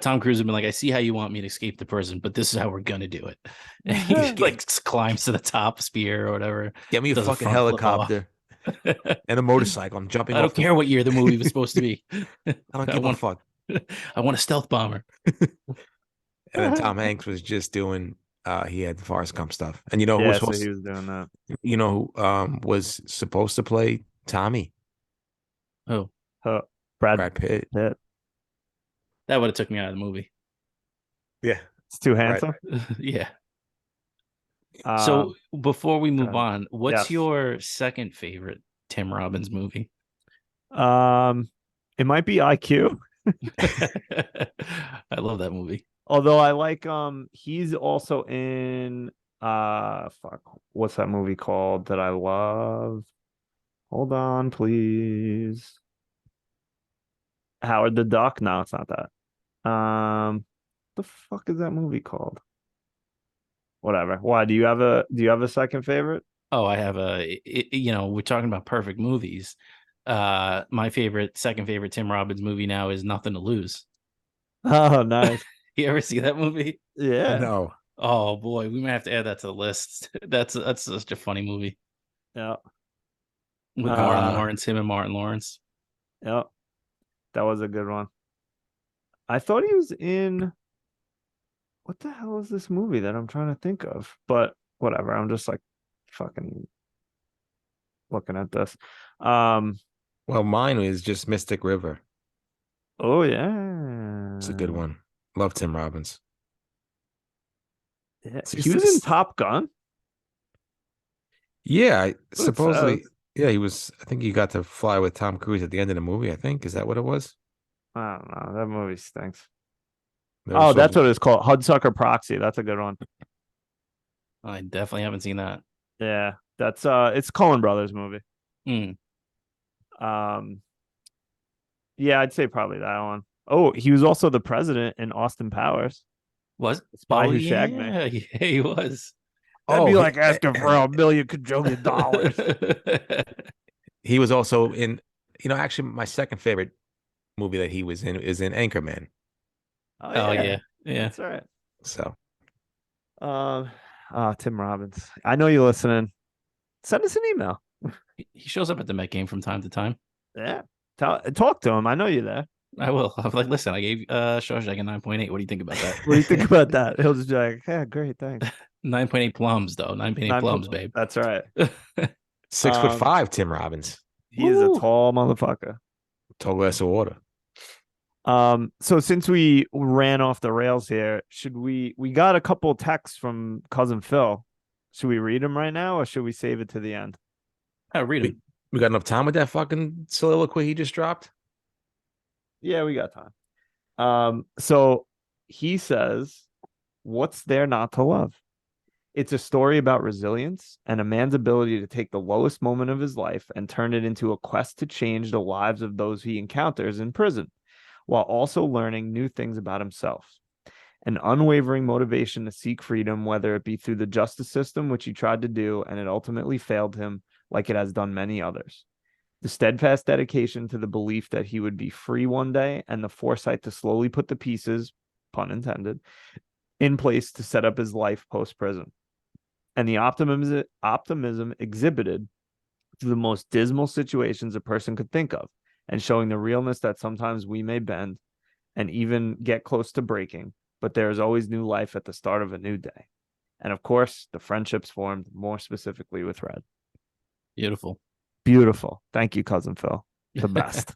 Tom Cruise would be like, I see how you want me to escape the prison, but this is how we're gonna do it. And he like climbs to the top spear or whatever, get me a does a fucking front flip off. helicopter and a motorcycle. I'm jumping I off don't care what year the movie was supposed to be. I don't I give a want, fuck. I want a stealth bomber. And then Tom Hanks was just doing. He had the Forrest Gump stuff, and you know who was Yeah, so he supposed. was doing that. You know who was supposed to play Tommy? Oh, Huh. Brad Brad Pitt. Pitt. that would have took me out of the movie. Yeah, It's too Brad. handsome. Yeah. Um, So before we move ahead. on, what's Yes. your second favorite Tim Robbins movie? It might be IQ. I love that movie. Although I like he's also in fuck, what's that movie called that I love? Hold on, please. Howard the Duck? No, it's not that. The fuck is that movie called? Whatever. Why do you have a second favorite? Oh, I have we're talking about perfect movies. My second favorite Tim Robbins movie now is Nothing to Lose. Oh, nice. You ever see that movie? Yeah. No. Oh boy, we might have to add that to the list. That's such a funny movie Yeah. with Martin Uh, Lawrence, him and Martin Lawrence. Yeah. That was a good one. I thought he was in what the hell is this movie that I'm trying to think of? But whatever. I'm just like fucking looking at this. Well, mine was just Mystic River. Oh yeah. It's a good one. Love Tim Robbins. Yeah. It's He just- was in Top Gun. Yeah, it supposedly. says. Yeah, he was. I think he got to fly with Tom Cruise at the end of the movie. I think is that what it was? I don't know. That movie stinks. They were Oh, supposed that's to- what it's called. Hudsucker Proxy. That's a good one. I definitely haven't seen that. Yeah. That's it's Coen Brothers movie. Mm. Yeah, I'd say probably that one. Oh, he was also the president in Austin Powers. Was The Spy oh Who Shagged Me. yeah, yeah, he was. That'd be Oh, like asking for $1 million quadrillion dollars. he was also in. Actually, my second favorite movie that he was in is in Anchorman. Oh yeah, yeah. That's right. So Tim Robbins. I know you're listening. Send us an email. He shows up at the Met game from time to time. Yeah. Talk to him. I know you're there. I will. I'm like, listen, I gave Shawshank a 9.8. What do you think about that? What do you think about that? He'll just be like, yeah, great, thanks. 9.8 plums, though. 9.8 plums, babe. That's right. 6'5", Tim Robbins. He is a Woo. tall motherfucker. Tall glass of water. So since we ran off the rails here, should we got a couple texts from cousin Phil. Should we read them right now or should we save it to the end? I'll read him. We got enough time with that fucking soliloquy he just dropped? Yeah, we got time. So he says, what's there not to love? It's a story about resilience and a man's ability to take the lowest moment of his life and turn it into a quest to change the lives of those he encounters in prison, while also learning new things about himself. An unwavering motivation to seek freedom, whether it be through the justice system, which he tried to do, and it ultimately failed him, like it has done many others. The steadfast dedication to the belief that he would be free one day, and the foresight to slowly put the pieces, pun intended, in place to set up his life post-prison. And the optimism exhibited through the most dismal situations a person could think of, and showing the realness that sometimes we may bend and even get close to breaking, but there is always new life at the start of a new day. And of course, the friendships formed more specifically with Red. Beautiful. Beautiful. Thank you, cousin Phil. The best.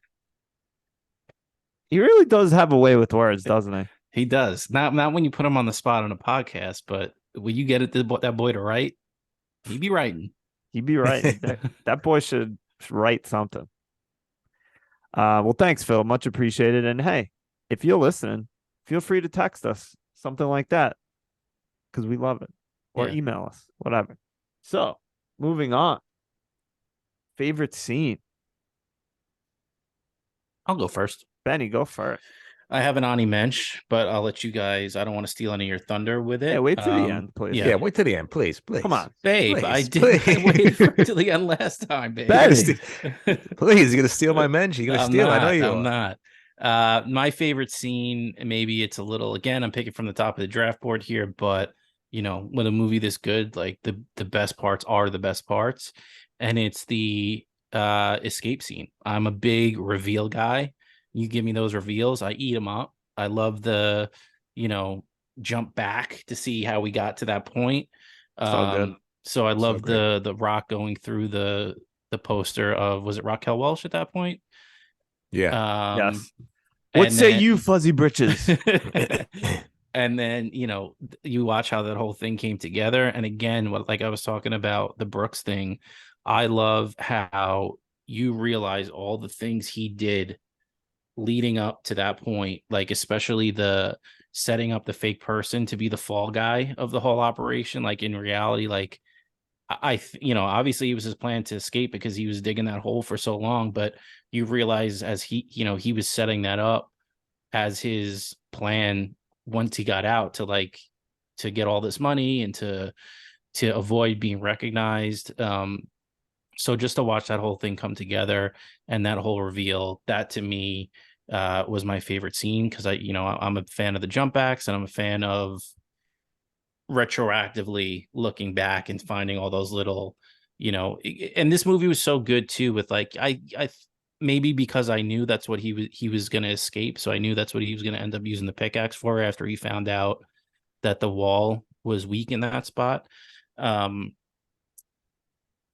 He really does have a way with words, doesn't he? He does. Not when you put him on the spot on a podcast, but when you get that boy to write, he be writing. He'd be right. That boy should write something. Well, thanks, Phil. Much appreciated. And hey, if you're listening, feel free to text us something like that because we love it. or email us, whatever. So, moving on. Favorite scene. I'll go first. Benny, go first. I have an Ani Mensch, but I'll let you guys. I don't want to steal any of your thunder with it. Yeah, wait to the end, please. Yeah, wait to the end, please. Come on, babe. I please, did. please. I waited for it to the end last time, babe. Benny. Please, you're gonna steal my mensch. You're gonna steal. I know you I'm are. not. My favorite scene, maybe it's a little. Again, I'm picking from the top of the draft board here, but with a movie this good, like the best parts are the best parts, and it's the escape scene. I'm a big reveal guy. You give me those reveals, I eat them up. I love the, jump back to see how we got to that point. So good. So I love great. the Rock going through the poster of, was it Raquel Welch at that point? Yeah. Yes. What say you, fuzzy britches? And then, you watch how that whole thing came together. And again, like I was talking about the Brooks thing, I love how you realize all the things he did leading up to that point, like especially the setting up the fake person to be the fall guy of the whole operation. Like in reality, like obviously it was his plan to escape because he was digging that hole for so long, but you realize as he was setting that up as his plan once he got out to get all this money and to avoid being recognized. So just to watch that whole thing come together and that whole reveal, that to me was my favorite scene, because I'm a fan of the jump backs and I'm a fan of retroactively looking back and finding all those little, and this movie was so good too with like, I maybe because I knew that's what he was going to escape. So I knew that's what he was going to end up using the pickaxe for after he found out that the wall was weak in that spot.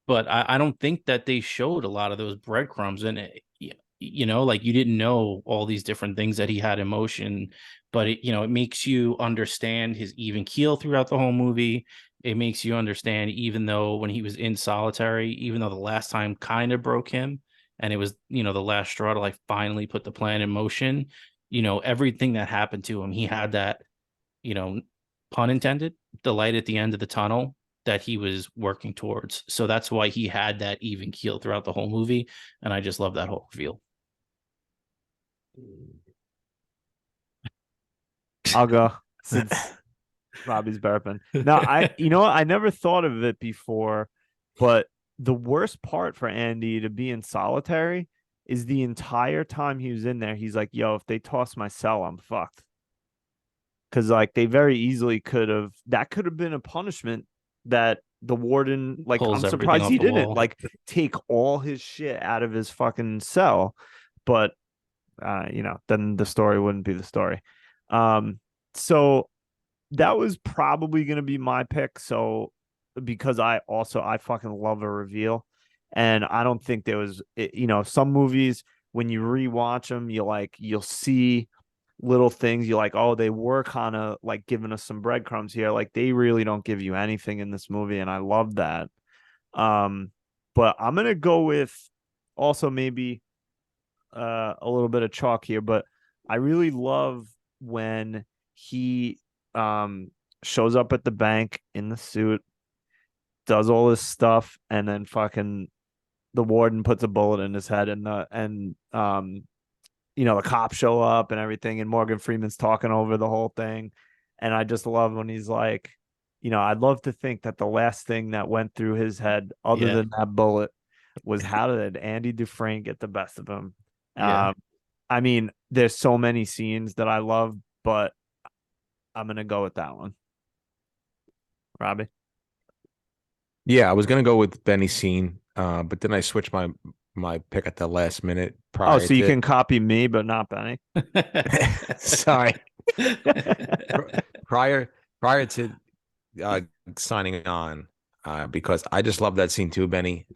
But I don't think that they showed a lot of those breadcrumbs in it. Like you didn't know all these different things that he had in motion, but it makes you understand his even keel throughout the whole movie. It makes you understand, even though when he was in solitary, even though the last time kind of broke him and it was, the last straw to like finally put the plan in motion, everything that happened to him, he had that, pun intended, the light at the end of the tunnel that he was working towards. So that's why he had that even keel throughout the whole movie. And I just love that whole reveal. I'll go since Robbie's burping. Now, I never thought of it before, but the worst part for Andy to be in solitary is the entire time he was in there, he's like, yo, if they toss my cell, I'm fucked. Because like they very easily could have been a punishment that the warden, like, I'm surprised he didn't like take all his shit out of his fucking cell. But then the story wouldn't be the story. So that was probably going to be my pick. So because I fucking love a reveal, and I don't think there was, some movies when you rewatch them, you'll see little things. You're like, oh, they were kind of like giving us some breadcrumbs here. Like they really don't give you anything in this movie, and I love that. But I'm gonna go with also maybe a little bit of chalk here, but I really love when he shows up at the bank in the suit, does all this stuff, and then fucking the warden puts a bullet in his head, and the cops show up and everything, and Morgan Freeman's talking over the whole thing. And I just love when he's like, I'd love to think that the last thing that went through his head other than that bullet was how did Andy Dufresne get the best of him? I mean, there's so many scenes that I love, but I'm going to go with that one. Robbie? Yeah, I was going to go with Benny's scene, but then I switched my pick at the last minute. So you can copy me, but not Benny. Sorry. prior to signing on, because I just love that scene too, Benny.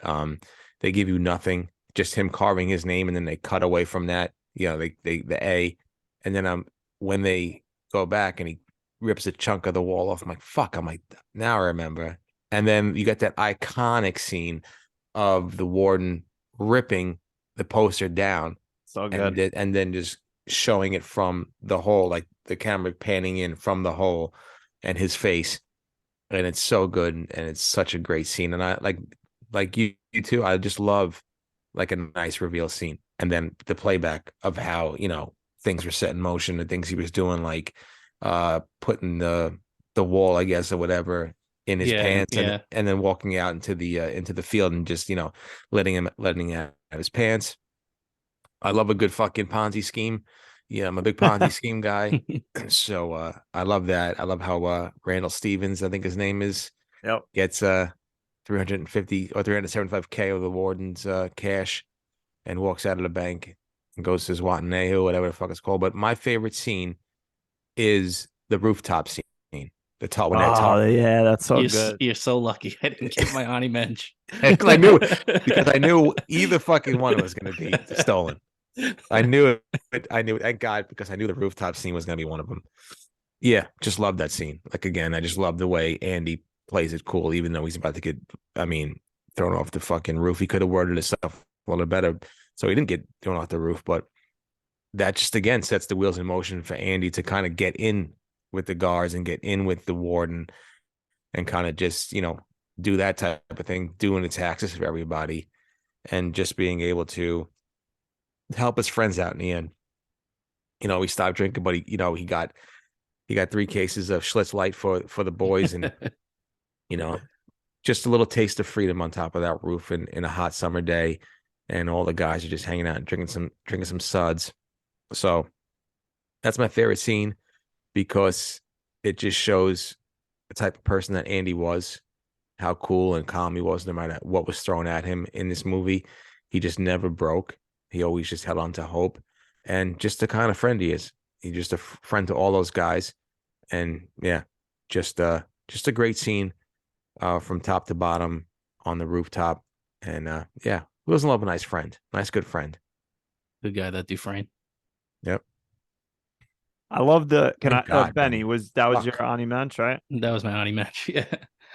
They give you nothing, just him carving his name, and then they cut away from that. The A, and then when they go back and he rips a chunk of the wall off, I'm like, fuck. I'm like, now I remember. And then you got that iconic scene of the warden ripping the poster down, so good, and then just showing it from the hole, like the camera panning in from the hole, and his face. and it's so good, and it's such a great scene. And I like you too. I just love like a nice reveal scene, and then the playback of how things were set in motion, the things he was doing, like putting the wall, I guess, or whatever, in his Yeah, pants, yeah. and then walking out into the field and just letting out his pants. I love a good fucking Ponzi scheme. Yeah, I'm a big Ponzi scheme guy. So I love that. I love how Randall Stevens, I think his name is, Yep. gets 350 or 375K of the warden's cash and walks out of the bank and goes to his Watanabe, whatever the fuck it's called. But my favorite scene is the rooftop scene. The top when that top Oh yeah, that's so good. You're so lucky I didn't get my Ani Mensch. because I knew either fucking one was going to be stolen. I knew it. I knew it. Thank God, because I knew the rooftop scene was going to be one of them. Yeah, just love that scene. Like, again, I just love the way Andy plays it cool, even though he's about to get, thrown off the fucking roof. He could have worded himself a little better, so he didn't get thrown off the roof. But that just, again, sets the wheels in motion for Andy to kind of get in with the guards and get in with the warden and kind of just, do that type of thing, doing the taxes for everybody and just being able to help his friends out in the end. He stopped drinking, but he got 3 cases of Schlitz Light for the boys, and just a little taste of freedom on top of that roof in a hot summer day, and all the guys are just hanging out and drinking some suds. So that's my favorite scene because it just shows the type of person that Andy was, how cool and calm he was no matter what was thrown at him in this movie. He just never broke. He always just held on to hope, and just the kind of friend he is. He's just a friend to all those guys, and yeah, just a great scene from top to bottom on the rooftop, and yeah, who doesn't love a nice friend, nice good friend? Good guy, that Dufresne. Yep. I love the Thank God, Benny was Fuck. your Ani Mensch, right? That was my Ani Mensch. Yeah.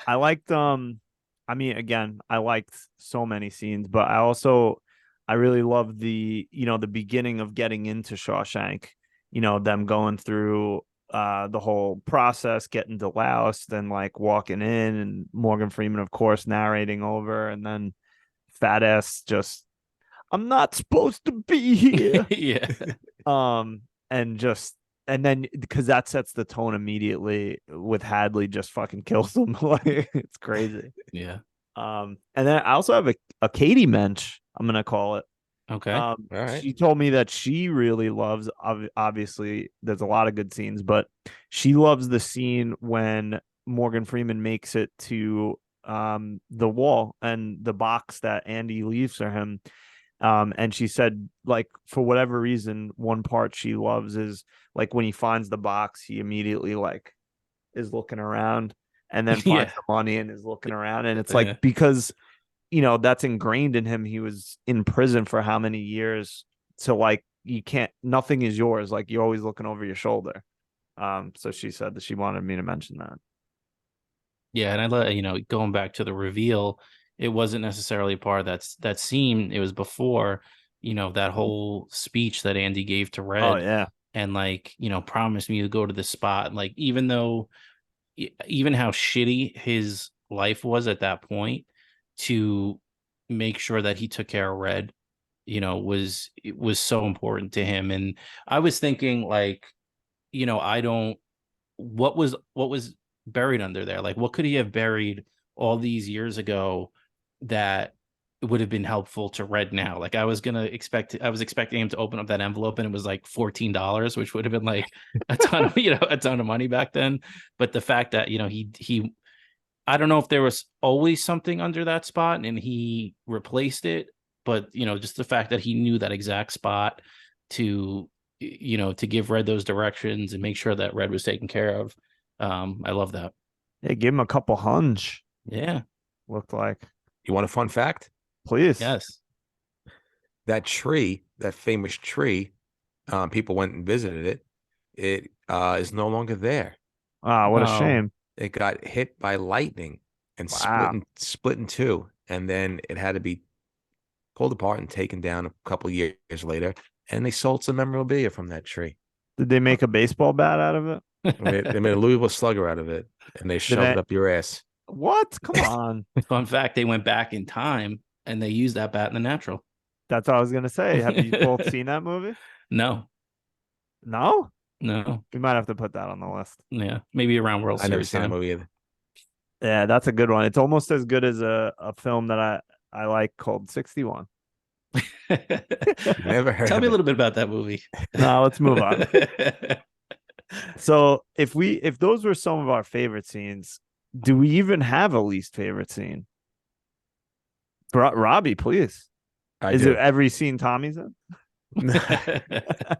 I liked again, I liked so many scenes, but I really love the the beginning of getting into Shawshank, them going through the whole process, getting to Laos, then like walking in, and Morgan Freeman, of course, narrating over, and then fat ass just, I'm not supposed to be here. Yeah. And just, and then because that sets the tone immediately with Hadley just fucking kills him. Like, it's crazy. Yeah. And then I also have a Katie Mensch, I'm gonna call it. Okay. All right. She told me that she really loves, obviously there's a lot of good scenes, but she loves the scene when Morgan Freeman makes it to the wall and the box that Andy leaves for him. And she said, like, for whatever reason, one part she loves is like when he finds the box, he immediately like is looking around, and then finds the money and is looking around. And it's like, because that's ingrained in him. He was in prison for how many years? So like, you can't, nothing is yours. Like, you're always looking over your shoulder. So she said that she wanted me to mention that. Yeah, and I let going back to the reveal, it wasn't necessarily a part of that scene. It was before, that whole speech that Andy gave to Red. Oh yeah. And like, promised me to go to the spot. Like, even how shitty his life was at that point, to make sure that he took care of Red, was so important to him. And I was thinking, like, what was buried under there? Like, what could he have buried all these years ago that would have been helpful to Red now? Like, I was expecting him to open up that envelope and it was like $14, which would have been like a ton of a ton of money back then. But the fact that he I don't know if there was always something under that spot and he replaced it, but just the fact that he knew that exact spot to give Red those directions and make sure that Red was taken care of. I love that. Yeah, give him a couple hunch. Yeah. Looked like. You want a fun fact? Please. Yes. That tree, that famous tree, people went and visited it. It is no longer there. Ah, what a shame. It got hit by lightning and split in two, and then it had to be pulled apart and taken down a couple years later. And they sold some memorabilia from that tree. Did they make a baseball bat out of it? They made a Louisville Slugger out of it, and they shoved it up your ass. What? Come on. Fun fact: they went back in time and they used that bat in the natural. That's what I was gonna say. Have you both seen that movie? No, No? no, We might have to put that on the list. yeah, maybe around World I never Series seen that time. movie either. Yeah, that's a good one. It's almost as good as a film that I like called 61. Never heard Tell of me a it. little bit about that movie. Now let's move on. So if those were some of our favorite scenes, do we even have a least favorite scene? Robbie, please. I Is do. it every scene Tommy's in?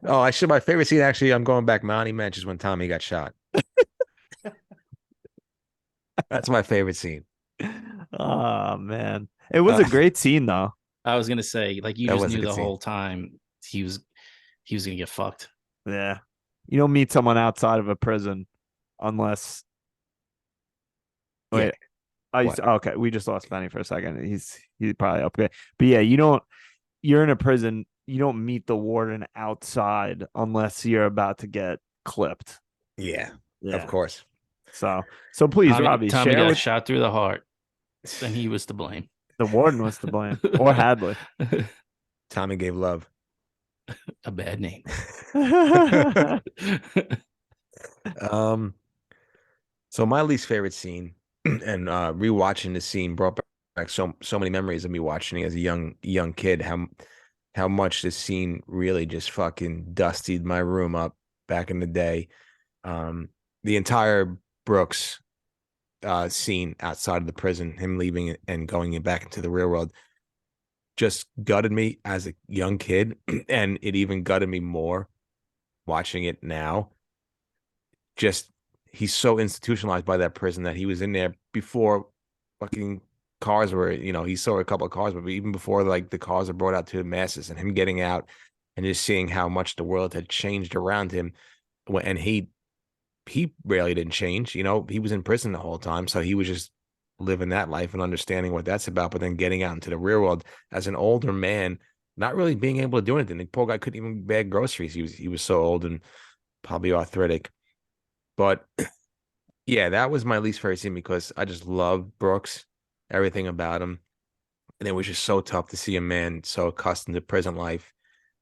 Oh, I should. My favorite scene, actually, I'm going back. Monty mentions when Tommy got shot. That's my favorite scene. Oh man. It was a great scene though. I was gonna say, like, you That just was a knew good the scene. whole time he was gonna get fucked. Yeah. You don't meet someone outside of a prison unless Yeah. wait. What? Okay, we just lost Benny for a second. He's probably okay. But yeah, you're in a prison, you don't meet the warden outside unless you're about to get clipped. Yeah, of Yeah. course. So please, Robbie, Tommy share got with shot through the heart, and he was to blame. the warden was to blame. Or Hadley. Tommy gave love. A bad name. Um, so my least favorite scene, and rewatching the scene brought back so many memories of me watching it as a young kid. How much this scene really just fucking dustied my room up back in the day. The entire Brooks scene outside of the prison, him leaving and going back into the real world, just gutted me as a young kid, and it even gutted me more watching it now. Just he's so institutionalized by that prison that he was in there before fucking cars were, he saw a couple of cars, but even before like the cars were brought out to the masses, and him getting out and just seeing how much the world had changed around him. And he really didn't change. He was in prison the whole time, so he was just living that life and understanding what that's about. But then getting out into the real world as an older man, not really being able to do anything. The poor guy couldn't even bag groceries. He was so old and probably arthritic. But yeah, that was my least favorite scene because I just love Brooks, everything about him. And it was just so tough to see a man so accustomed to prison life,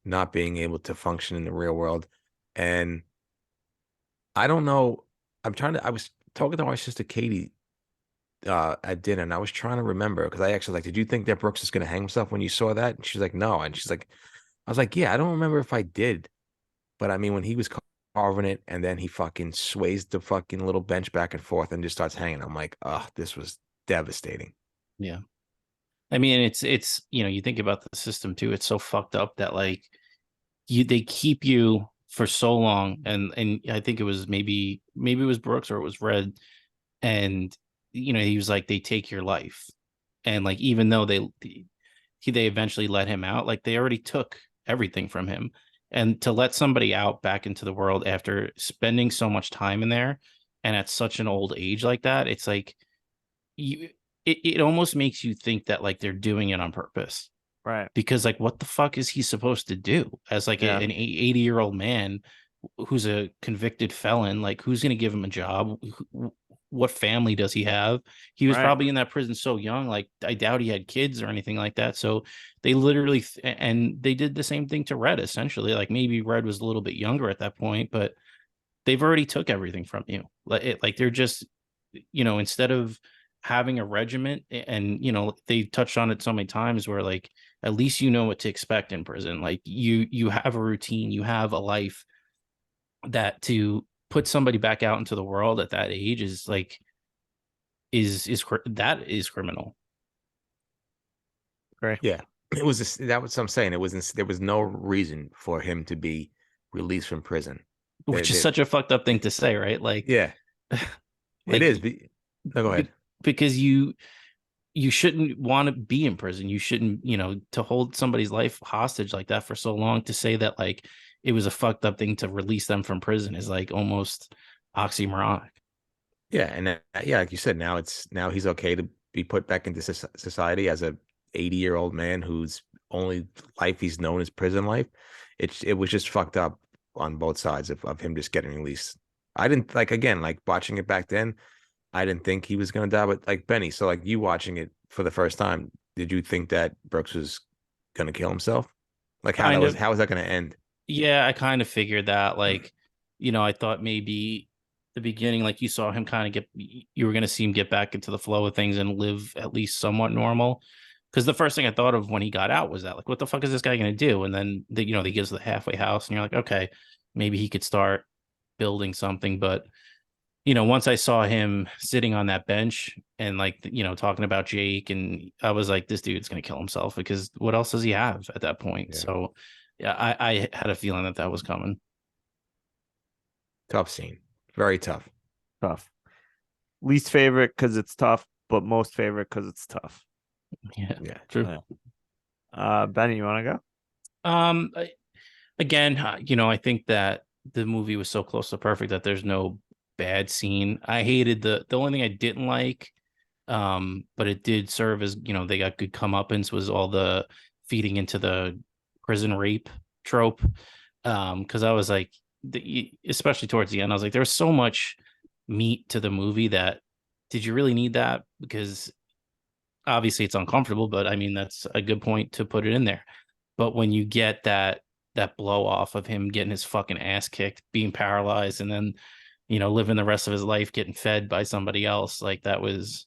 not being able to function in the real world. And I don't know. I was talking to my sister Katie at dinner, and I was trying to remember because I actually like, did you think that Brooks is going to hang himself when you saw that? And she's like, no. And she's like, I was like, yeah, I don't remember if I did, but I mean, when he was carving it and then he fucking sways the fucking little bench back and forth and just starts hanging, I'm like, oh, this was devastating. Yeah. I mean, it's you think about the system too. It's so fucked up that like they keep you for so long, and I think it was maybe it was Brooks or it was Red, and he was like, they take your life, and like even though they eventually let him out, like they already took everything from him, and to let somebody out back into the world after spending so much time in there and at such an old age like that, it's like it almost makes you think that like they're doing it on purpose. Right. Because like what the fuck is he supposed to do as like an 80-year-old man who's a convicted felon? Like who's going to give him a job? What family does he have? He was probably in that prison so young, like I doubt he had kids or anything like that. So they literally and they did the same thing to Red essentially. Like maybe Red was a little bit younger at that point, but they've already took everything from you. Like they're just instead of having a regiment, and they touched on it so many times where like at least you know what to expect in prison. Like you have a routine, you have a life, that to put somebody back out into the world at that age is like that is criminal. Right. Yeah, that was what I'm saying. There was no reason for him to be released from prison, Which is such a fucked up thing to say, right? Like, yeah, like, it is. No, go ahead. Because you shouldn't want to be in prison. You shouldn't, to hold somebody's life hostage like that for so long, to say that like it was a fucked up thing to release them from prison is like almost oxymoronic. Yeah, and yeah, like you said, now he's okay to be put back into society as a 80-year-old man whose only life he's known is prison life. It was just fucked up on both sides of him just getting released. I didn't like again, like watching it back then, I didn't think he was gonna die, but like Benny, so like you watching it for the first time, did you think that Brooks was gonna kill himself? Like Kind of. how was that gonna end? Yeah, I kind of figured that. Like, I thought maybe the beginning, like you saw him kind of you were going to see him get back into the flow of things and live at least somewhat normal. Because the first thing I thought of when he got out was that, like, what the fuck is this guy going to do? And then, they gives the halfway house, and you're like, okay, maybe he could start building something. But, once I saw him sitting on that bench and, like, talking about Jake, and I was like, this dude's going to kill himself because what else does he have at that point? Yeah. So, yeah, I had a feeling that was coming. Tough scene. Very tough. Tough. Least favorite because it's tough, but most favorite because it's tough. Yeah, Yeah. true. Benny, you want to go? Again, I think that the movie was so close to perfect that there's no bad scene. I hated the only thing I didn't like, but it did serve as, they got good comeuppance, was all the feeding into the prison rape trope. Because I was like, especially towards the end, I was like, there was so much meat to the movie that did you really need that? Because obviously it's uncomfortable, but I mean, that's a good point to put it in there. But when you get that blow off of him getting his fucking ass kicked, being paralyzed, and then, living the rest of his life getting fed by somebody else, like, that was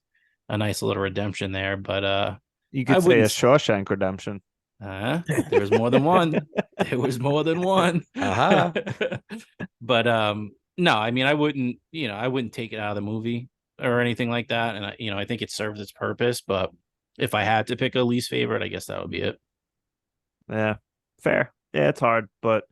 a nice little redemption there. But You I could say a wouldn't. Shawshank Redemption. There was more than one. There was more than one. Uh-huh. But no, I mean, I wouldn't take it out of the movie or anything like that. And I think it serves its purpose. But if I had to pick a least favorite, I guess that would be it. Yeah, fair. Yeah, it's hard, but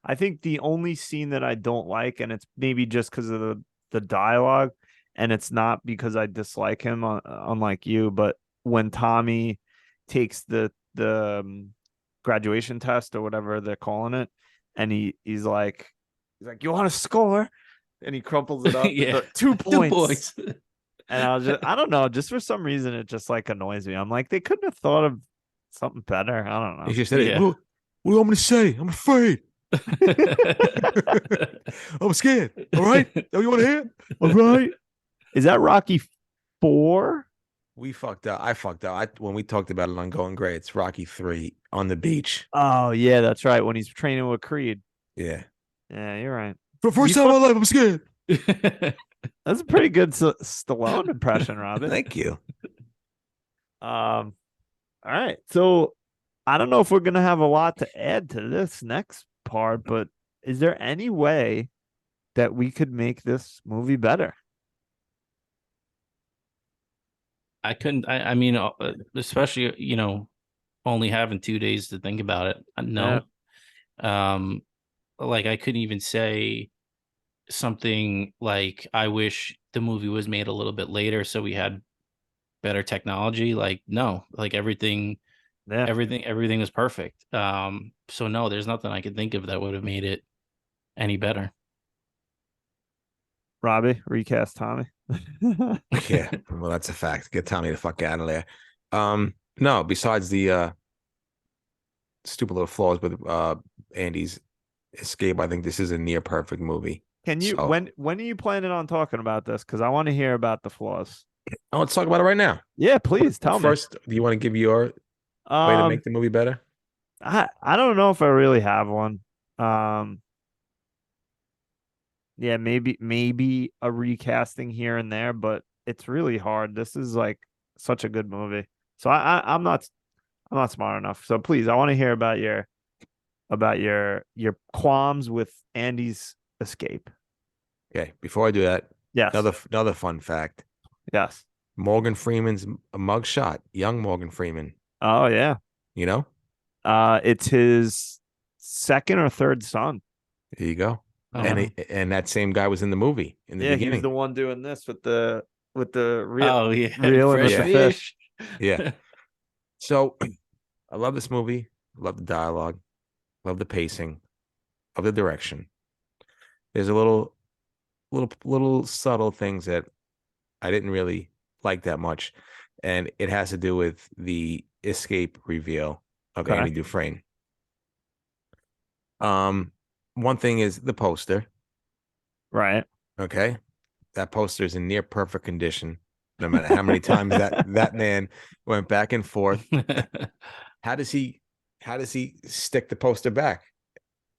I think the only scene that I don't like, and it's maybe just because of the dialogue, and it's not because I dislike him, unlike you, but when Tommy takes the graduation test or whatever they're calling it, and he's like, you want to score, and he crumples it up. Yeah, 2 2 points. points. And I don't know, just for some reason it just like annoys me. I'm like, they couldn't have thought of something better. I don't know. He just said, Yeah. what do you want me to say? I'm afraid. I'm scared. All right? That what you want to hear? All right. Is that Rocky 4? We fucked up. I fucked up. When we talked about it on Going Gray, it's Rocky 3 on the beach. Oh yeah, that's right. When he's training with Creed. Yeah. Yeah, you're right. For the first time in my life, I'm scared. That's a pretty good Stallone impression, Robin. Thank you. All right. So I don't know if we're gonna have a lot to add to this next part, but is there any way that we could make this movie better? I couldn't. I mean, especially only having 2 days to think about it. No. Like, I couldn't even say something like, I wish the movie was made a little bit later so we had better technology. Like, no, like, everything was perfect. So no, there's nothing I could think of that would have made it any better. Robbie, recast Tommy. Yeah. Well, that's a fact. Get Tommy the fuck out of there. No, besides the stupid little flaws with Andy's escape, I think this is a near perfect movie. Can you So, when are you planning on talking about this? Because I want to hear about the flaws. let's talk about it right now. Yeah, please tell me. First, do you want to give your way to make the movie better? I don't know if I really have one. Yeah, maybe a recasting here and there, but it's really hard. This is like such a good movie. So I'm not smart enough. So please, I want to hear about your qualms with Andy's escape. Okay, before I do that, Yes. another fun fact. Yes. Morgan Freeman's mugshot, young Morgan Freeman. Oh yeah. You know? It's his second or third son. There you go. Oh, And that same guy was in the movie in the beginning. He was the one doing this with the real. oh yeah, real and fresh the fish. Yeah. So I love this movie. Love the dialogue. Love the pacing. Love the direction. There's a little subtle things that I didn't really like that much. And it has to do with the escape reveal of Okay. Andy Dufresne. One thing is the poster. Right. Okay. That poster is in near perfect condition. No matter how many times that man went back and forth. How does he stick the poster back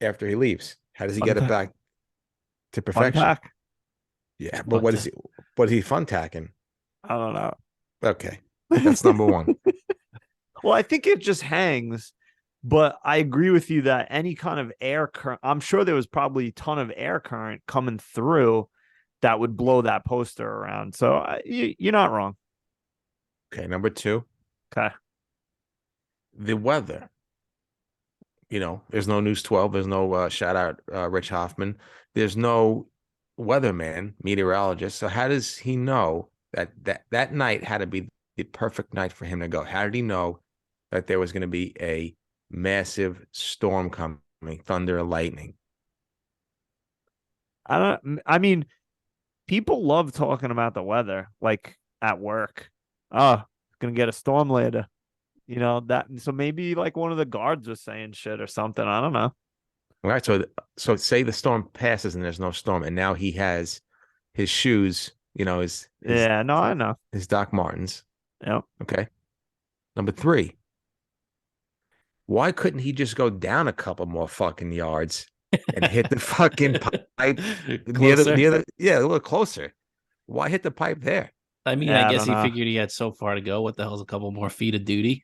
after he leaves? How does he Fun get it pack. back to Fun perfection? pack. Yeah, but What what is he fun tacking? I don't know. Okay. That's number one. Well, I think it just hangs, but I agree with you that any kind of air current, I'm sure there was probably a ton of air current coming through that would blow that poster around. So you're not wrong. Okay, number two, Okay. the weather. There's no News 12. There's no shout out Rich Hoffman. There's no weatherman, meteorologist. So how does he know that night had to be the perfect night for him to go? How did he know that there was going to be a massive storm coming, thunder, lightning? I mean, people love talking about the weather, like at work. Oh, gonna get a storm later. That, so maybe like one of the guards was saying shit or something. I don't know. All right. So say the storm passes and there's no storm, and now he has his shoes, Yeah, no, I know. his Doc Martens. Yep. Okay. Number three, why couldn't he just go down a couple more fucking yards and hit the fucking pipe Closer. yeah, a little closer? Why hit the pipe there? I mean, I Yeah, I guess don't he know. figured he had so far to go. What the hell's a couple more feet of duty?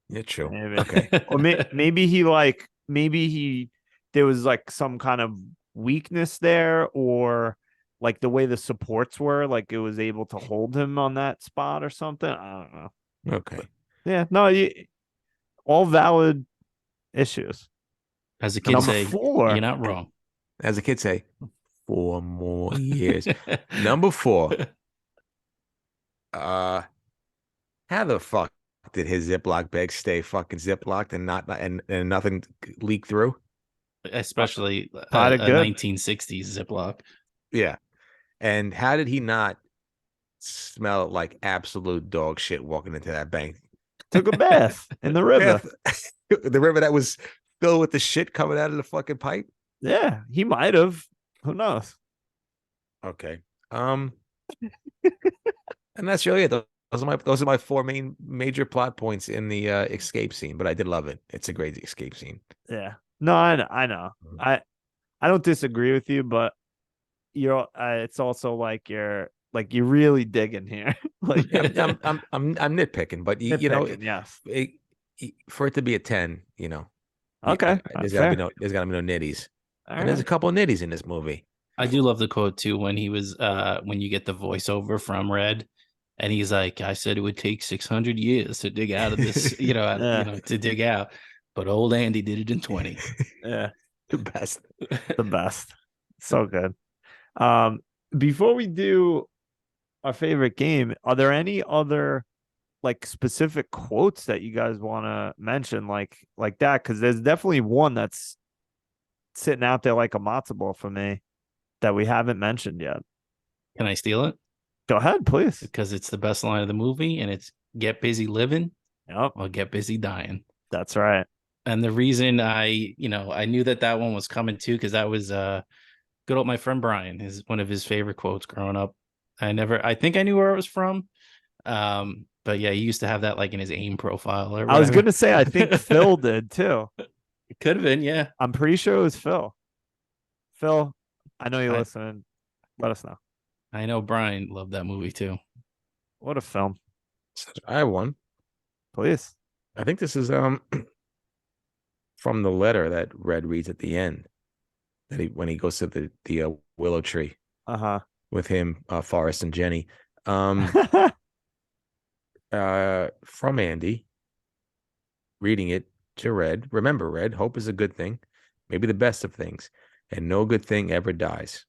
Yeah, true. Maybe. Okay. Or maybe he there was like some kind of weakness there, or like the way the supports were, like it was able to hold him on that spot or something. I don't know. Okay. Yeah, no, all valid issues. As the kids Number say, you're 4. not wrong. As the kids say, 4 more years. Number 4. Uh how the fuck did his Ziploc bag stay fucking ziplocked and not and nothing leak through? Especially Probably a good. 1960s Ziploc. Yeah. And how did he not smell like absolute dog shit walking into that bank? Took a bath in the river. The river that was filled with the shit coming out of the fucking pipe. Yeah, he might have. Who knows? Okay. And that's really it. Those are my 4 major plot points in the escape scene. But I did love it. It's a great escape scene. Yeah. No, I know. I don't disagree with you, but it's also like you're really digging here. Like I'm nitpicking, but nitpicking, yes. For it to be a 10, Okay. there's Fair. there's gotta be no nitties. All And there's a right. couple of nitties in this movie. I do love the quote too when he was when you get the voiceover from Red, and he's like, "I said it would take 600 years to dig out of this, Yeah. to dig out, but old Andy did it in 20." Yeah. The best. The best. So good. Before we do our favorite game, are there any other like specific quotes that you guys want to mention like that? Because there's definitely one that's sitting out there like a matzo ball for me that we haven't mentioned yet. Can I steal it? Go ahead, please. Because it's the best line of the movie, and it's "Get busy living Yep, or get busy dying." that's right. And the reason I knew that one was coming too, because that was good old my friend Brian, is one of his favorite quotes growing up. I think I knew where it was from. But yeah, he used to have that like in his AIM profile or whatever. I was gonna say I think Phil did too. It could have been, yeah. I'm pretty sure it was Phil. Phil, I know you're listening. Let us know. I know Brian loved that movie too. What a film. I have one. Please. I think this is from the letter that Red reads at the end. When he goes to the willow tree. Uh-huh. With him, Forrest and Jenny. From Andy, reading it to Red. Remember, Red, hope is a good thing, maybe the best of things, and no good thing ever dies.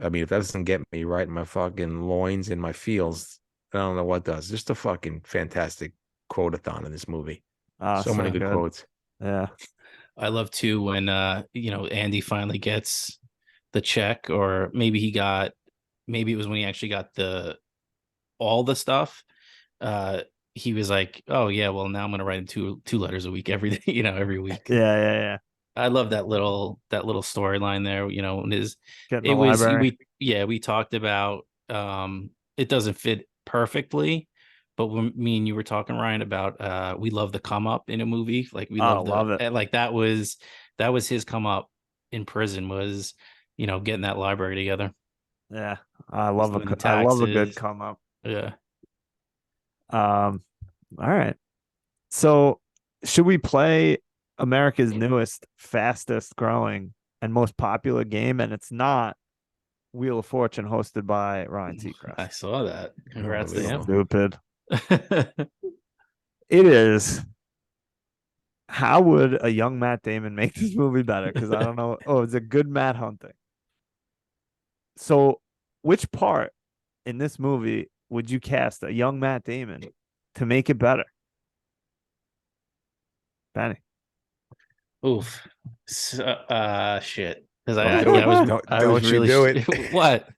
I mean, if that doesn't get me right in my fucking loins and my feels, I don't know what does. Just a fucking fantastic quote-a-thon in this movie. So many good quotes. Yeah. I love too when Andy finally gets the check, or maybe it was when he actually got all the stuff. He was like, "Oh yeah, well now I'm gonna write him two letters a week every day, every week." Yeah. I love that little storyline there. Get in the library. we talked about it doesn't fit perfectly, but when me and you were talking, Ryan, about we love the come up in a movie, like we love love it. and like that was his come up in prison, was getting that library together. Yeah, I love Doing the I love a good taxes. come up. Yeah. All right. So, should we play America's newest, fastest growing, and most popular game? And it's not Wheel of Fortune, hosted by Ryan Seacrest. I saw that. Congrats to him. Stupid. It is. How would a young Matt Damon make this movie better? Because I don't know. Oh, it's a good Matt Hunting. So, which part in this movie would you cast a young Matt Damon to make it better? Benny. Oof. Shit. Because I was Don't really you do it. What?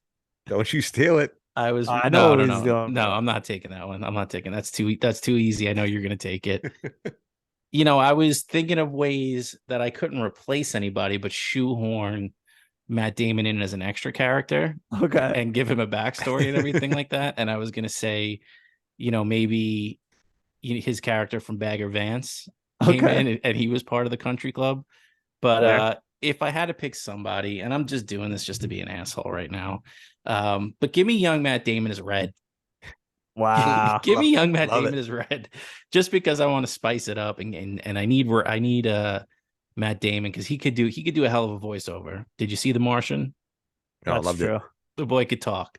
Don't you steal it. I was I know what he's no. doing. No, I'm not taking that one. I'm not taking that's too easy. I know you're gonna take it. I was thinking of ways that I couldn't replace anybody but shoehorn Matt Damon in as an extra character. Okay. And give him a backstory and everything like that. And I was gonna say, maybe his character from Bagger Vance came in and he was part of the country club. But if I had to pick somebody, and I'm just doing this just to be an asshole right now, but give me young Matt Damon as Red. Wow. Give me young Matt Damon as Red, just because I want to spice it up, and I need Matt Damon, because he could do a hell of a voiceover. Did you see The Martian? I loved it. The boy could talk.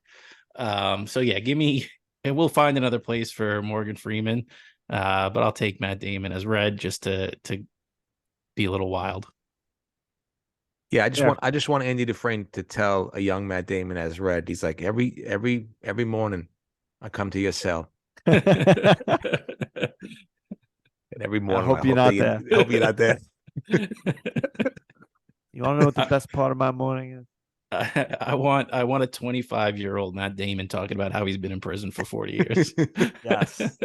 So yeah, give me, and we'll find another place for Morgan Freeman. But I'll take Matt Damon as Red, just to be a little wild. Yeah, I just want Andy Dufresne to tell a young Matt Damon as Red. He's like, every morning I come to your cell. And every morning I hope you're not there. Hope you're not there. You want to know what the best part of my morning is? I want a 25-year-old Matt Damon talking about how he's been in prison for 40 years. Yes.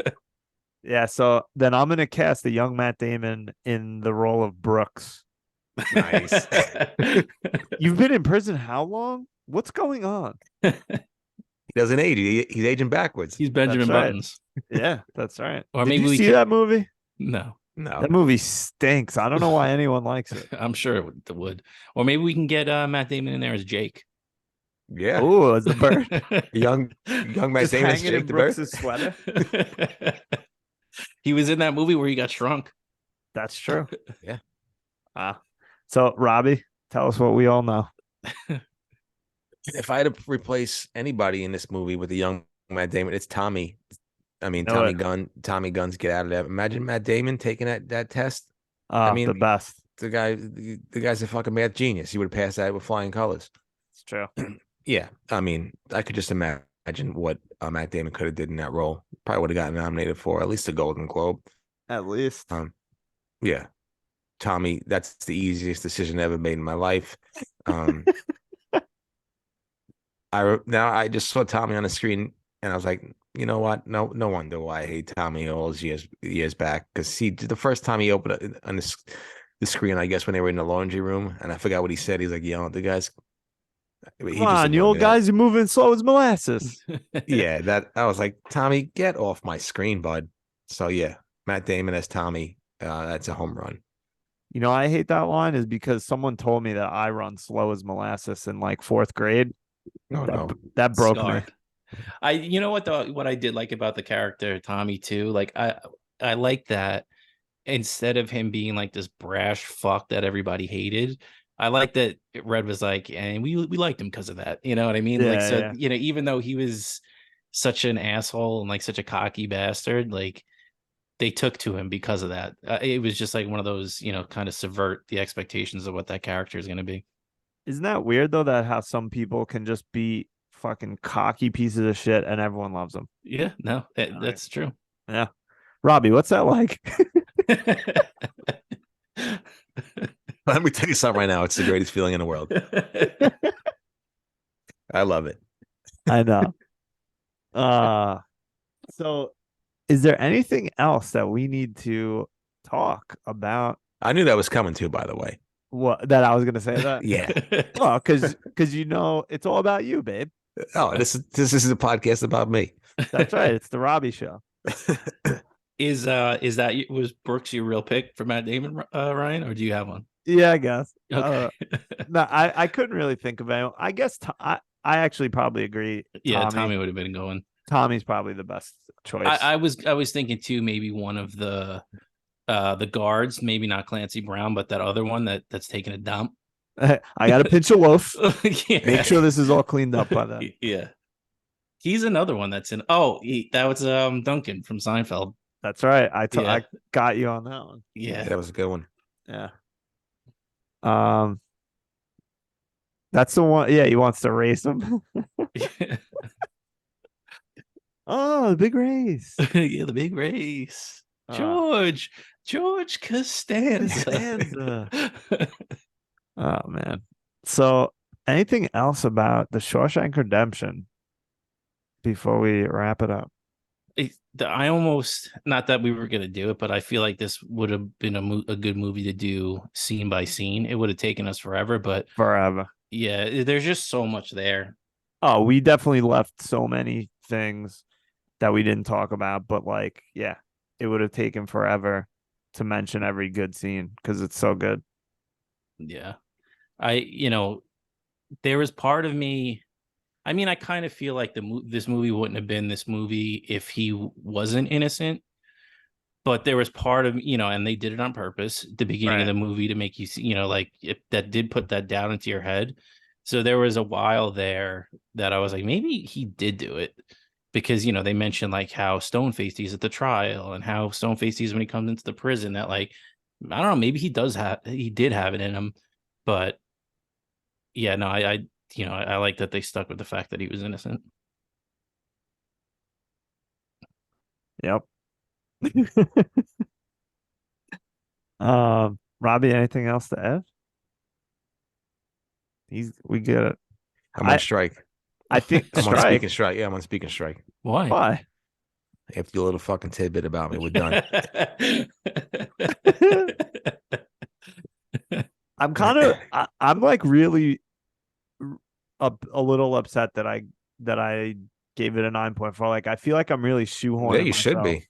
Yeah, so then I'm going to cast a young Matt Damon in the role of Brooks. Nice. You've been in prison how long? What's going on? He doesn't age. He's aging backwards. He's Benjamin Buttons. Yeah, that's right. Or Did maybe you see that movie? No. That movie stinks. I don't know why anyone likes it. I'm sure it would. Or maybe we can get Matt Damon in there as Jake. Yeah. Oh, as the bird. young Matt Damon as Jake the bird. Sweater. He was in that movie where he got shrunk. That's true. Yeah. So Robbie, tell us what we all know. If I had to replace anybody in this movie with a young Matt Damon, it's Tommy. I mean, Tommy Guns, get out of there. Imagine Matt Damon taking that test. I mean, the best. The guy's a fucking math genius. He would pass that with flying colors. It's true. Yeah. I mean, I could just imagine what Matt Damon could have did in that role. Probably would have gotten nominated for at least a Golden Globe. At least. Yeah. Tommy, that's the easiest decision I ever made in my life. I just saw Tommy on the screen and I was like, you know what? No wonder why I hate Tommy all those years back. Because the first time he opened it on the screen, I guess when they were in the laundry room, and I forgot what he said. He's like yelling at the guys. Come on, you old guys, you're moving slow as molasses. Yeah, that I was like, Tommy, get off my screen, bud. So yeah, Matt Damon as Tommy, that's a home run. You know, I hate that line is because someone told me that I run slow as molasses in like 4th grade. That broke me. You know what I did like about the character Tommy too, like I like that instead of him being like this brash fuck that everybody hated, I like that Red was like, and we liked him because of that. You know what I mean? Even though he was such an asshole and like such a cocky bastard, like they took to him because of that. It was just like one of those, kind of subvert the expectations of what that character is going to be. Isn't that weird though, that how some people can just be fucking cocky pieces of shit and everyone loves them? Yeah, no, that's true. Yeah. Robbie, what's that like? Let me tell you something right now. It's the greatest feeling in the world. I love it. I know. So is there anything else that we need to talk about? I knew that was coming too, by the way. What that I was gonna say that? Yeah. Well, because it's all about you, babe. Oh, this is a podcast about me. That's right. It's the Robbie show. Is that was Brooks your real pick for Matt Damon, Ryan, or do you have one? Yeah, I guess. Okay. No, I couldn't really think of it. I guess I actually probably agree. Yeah, Tommy would have been going. Tommy's probably the best choice. I was thinking too, maybe one of the guards, maybe not Clancy Brown, but that other one that's taking a dump. I got to pinch a loaf. Yeah. Make sure this is all cleaned up by then. Yeah. He's another one that's in. Oh, that was Duncan from Seinfeld. That's right. Yeah. I got you on that one. Yeah. That was a good one. Yeah. That's the one. Yeah, he wants to race him. Oh, the big race. Yeah, the big race. George Costanza. Oh man. So, anything else about the Shawshank Redemption before we wrap it up? I almost, not that we were going to do it, but I feel like this would have been a good movie to do scene by scene. It would have taken us forever, but yeah, there's just so much there. Oh, we definitely left so many things that we didn't talk about, but like, yeah, it would have taken forever to mention every good scene because it's so good. Yeah. There was part of me, I mean, I kind of feel like this movie wouldn't have been this movie if he wasn't innocent. But there was part of, and they did it on purpose at the beginning of the movie to make you see, like that did put that down into your head. So there was a while there that I was like, maybe he did do it because, they mentioned like how stone-faced he's at the trial and how stone-faced he's when he comes into the prison that like, I don't know, maybe he did have it in him. But yeah, no, I like that they stuck with the fact that he was innocent. Yep. Robbie, anything else to add? We get it. I'm on strike. I think I'm on speaking strike. Yeah, I'm on speaking strike. Why? After your little fucking tidbit about me, we're done. I'm like really a little upset that I gave it a 9.4. Like I feel like I'm really shoehorning. Yeah, you should be.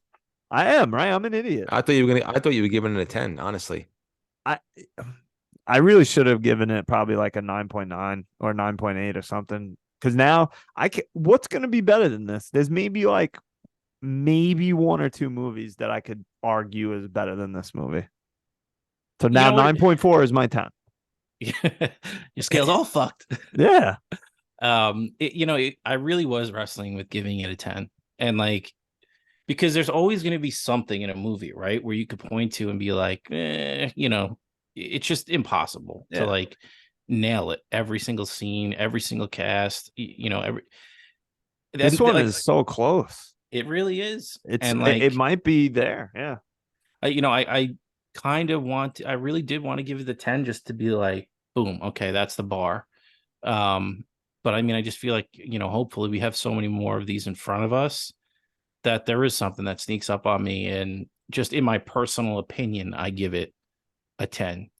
I am, right? I'm an idiot. I thought you were giving it a 10, honestly. I really should have given it probably like a 9.9 or 9.8 or something. Because now what's going to be better than this? There's maybe one or two movies that I could argue is better than this movie. So now 9.4 is my 10. Your scale's all fucked. Yeah. I really was wrestling with giving it a 10. And like, because there's always going to be something in a movie, right? Where you could point to and be like, it's just impossible to like nail it. Every single scene, every single cast, this one is so close. It really is. It might be there. Yeah. I kind of I really did want to give it the 10 just to be like, boom, okay, that's the bar. But I mean, I just feel like, hopefully we have so many more of these in front of us that there is something that sneaks up on me. And just in my personal opinion, I give it a 10,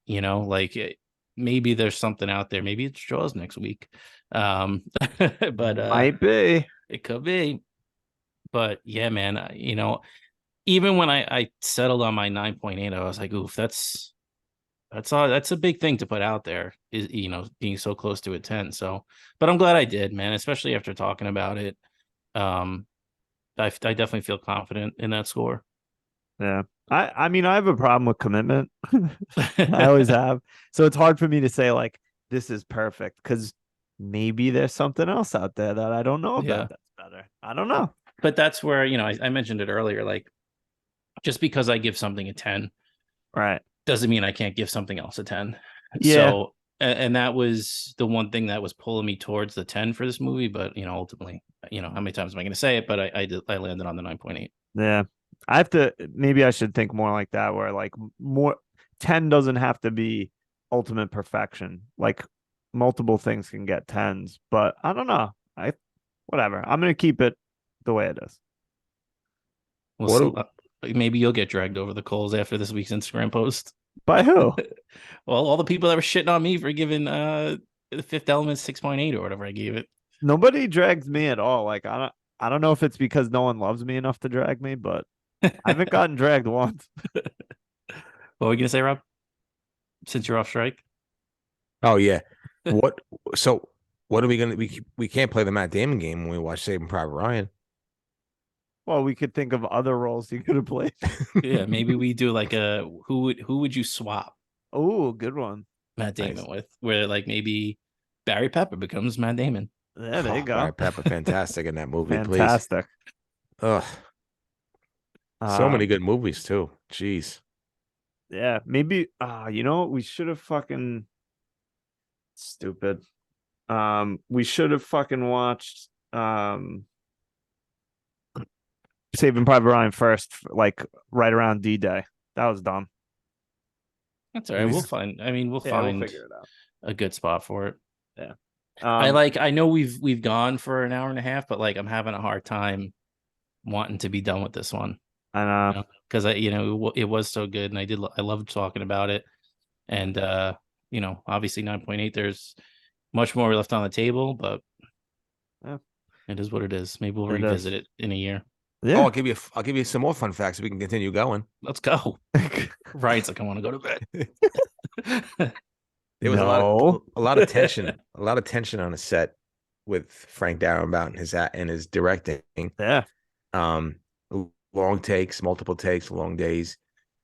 maybe there's something out there. Maybe it's Jaws next week. But might be. It could be. But yeah, man, even when I settled on my 9.8, I was like, oof, that's a big thing to put out there, is being so close to a 10. So, but I'm glad I did, man, especially after talking about it. I definitely feel confident in that score. Yeah. I mean, I have a problem with commitment. I always have. So it's hard for me to say like this is perfect because maybe there's something else out there that I don't know about that's better. I don't know. But that's where, I mentioned it earlier, like just because I give something a 10, right, doesn't mean I can't give something else a 10. Yeah. So, and that was the one thing that was pulling me towards the 10 for this movie. But, ultimately, how many times am I going to say it? But I landed on the 9.8. Yeah. Maybe I should think more like that, where like more 10 doesn't have to be ultimate perfection. Like multiple things can get 10s, but I don't know. Whatever. I'm going to keep it the way it is. Maybe you'll get dragged over the coals after this week's Instagram post. By who? Well, all the people that were shitting on me for giving the Fifth Element 6.8 or whatever I gave it. Nobody drags me at all. Like I don't know if it's because no one loves me enough to drag me, but I haven't gotten dragged once. What were you gonna say, Rob? Since you're off strike? Oh yeah. What? So what are we gonna? We can't play the Matt Damon game when we watch Saving Private Ryan. Well, we could think of other roles he could have played. Yeah, maybe we do like a who would you swap Oh, good one. Matt Damon Nice. with? Where like maybe Barry Pepper becomes Matt Damon. Yeah, there you Oh, go. Barry Pepper, fantastic in that movie. Please. Fantastic. Ugh. So many Um, good movies too. Jeez. yeah, maybe we should have fucking stupid. We should have fucking watched Saving Private Ryan first, like right around D-Day. That was dumb. That's all right. We'll find. I mean, we'll find figure it out. a good spot for it. Yeah. I know we've gone for an hour and a half, but like I'm having a hard time wanting to be done with this one. I know. Because it was so good, and I loved talking about it, and obviously 9.8. There's much more left on the table, but Yeah. it is what it is. Maybe we'll It is. revisit it in a year. Yeah. Oh, I'll give you some more fun facts so we can continue going. Let's go. Right, it's like I want to go to bed. There was No. a lot of tension, on a set with Frank Darabont and his directing. Yeah. Long takes, multiple takes, long days.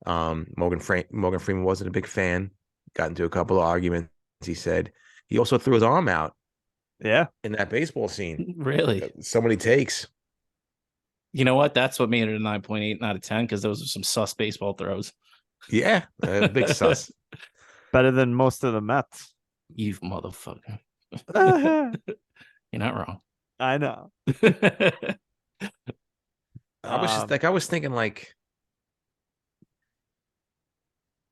Morgan Freeman wasn't a big fan. Got into a couple of arguments. He said he also threw his arm out Yeah. in that baseball scene. Really? So many takes. You know what? That's what made it a 9.8 out of 10, because those are some sus baseball throws. Yeah, big sus. Better than most of the Mets. You motherfucker. I You're not wrong. know. I was thinking like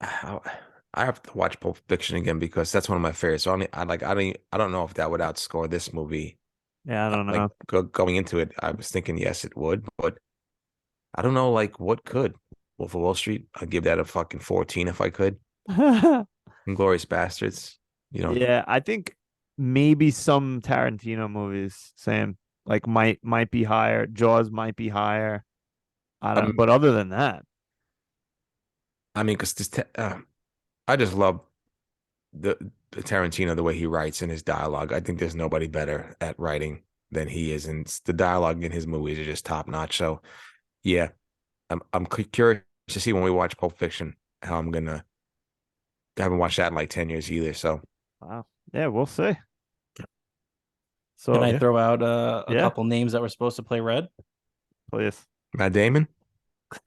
I have to watch Pulp Fiction again because that's one of my favorites. So I don't know if that would outscore this movie. Yeah, I don't know. Like going into it, I was thinking yes, it would, but I don't know like what could. Wolf of Wall Street, I'd give that a fucking 14 if I could. Inglorious Bastards, Yeah, I think maybe some Tarantino movies, same, like might be higher. Jaws might be higher. I don't. But other than that, I mean, because I just love the Tarantino, the way he writes in his dialogue. I think there's nobody better at writing than he is, and the dialogue in his movies are just top notch. So, yeah, I'm curious to see when we watch Pulp Fiction how I'm gonna. I haven't watched that in like 10 years either. So, wow. Yeah, we'll see. So Can I throw out a Yeah. couple names that were supposed to play Red? please, Matt Damon.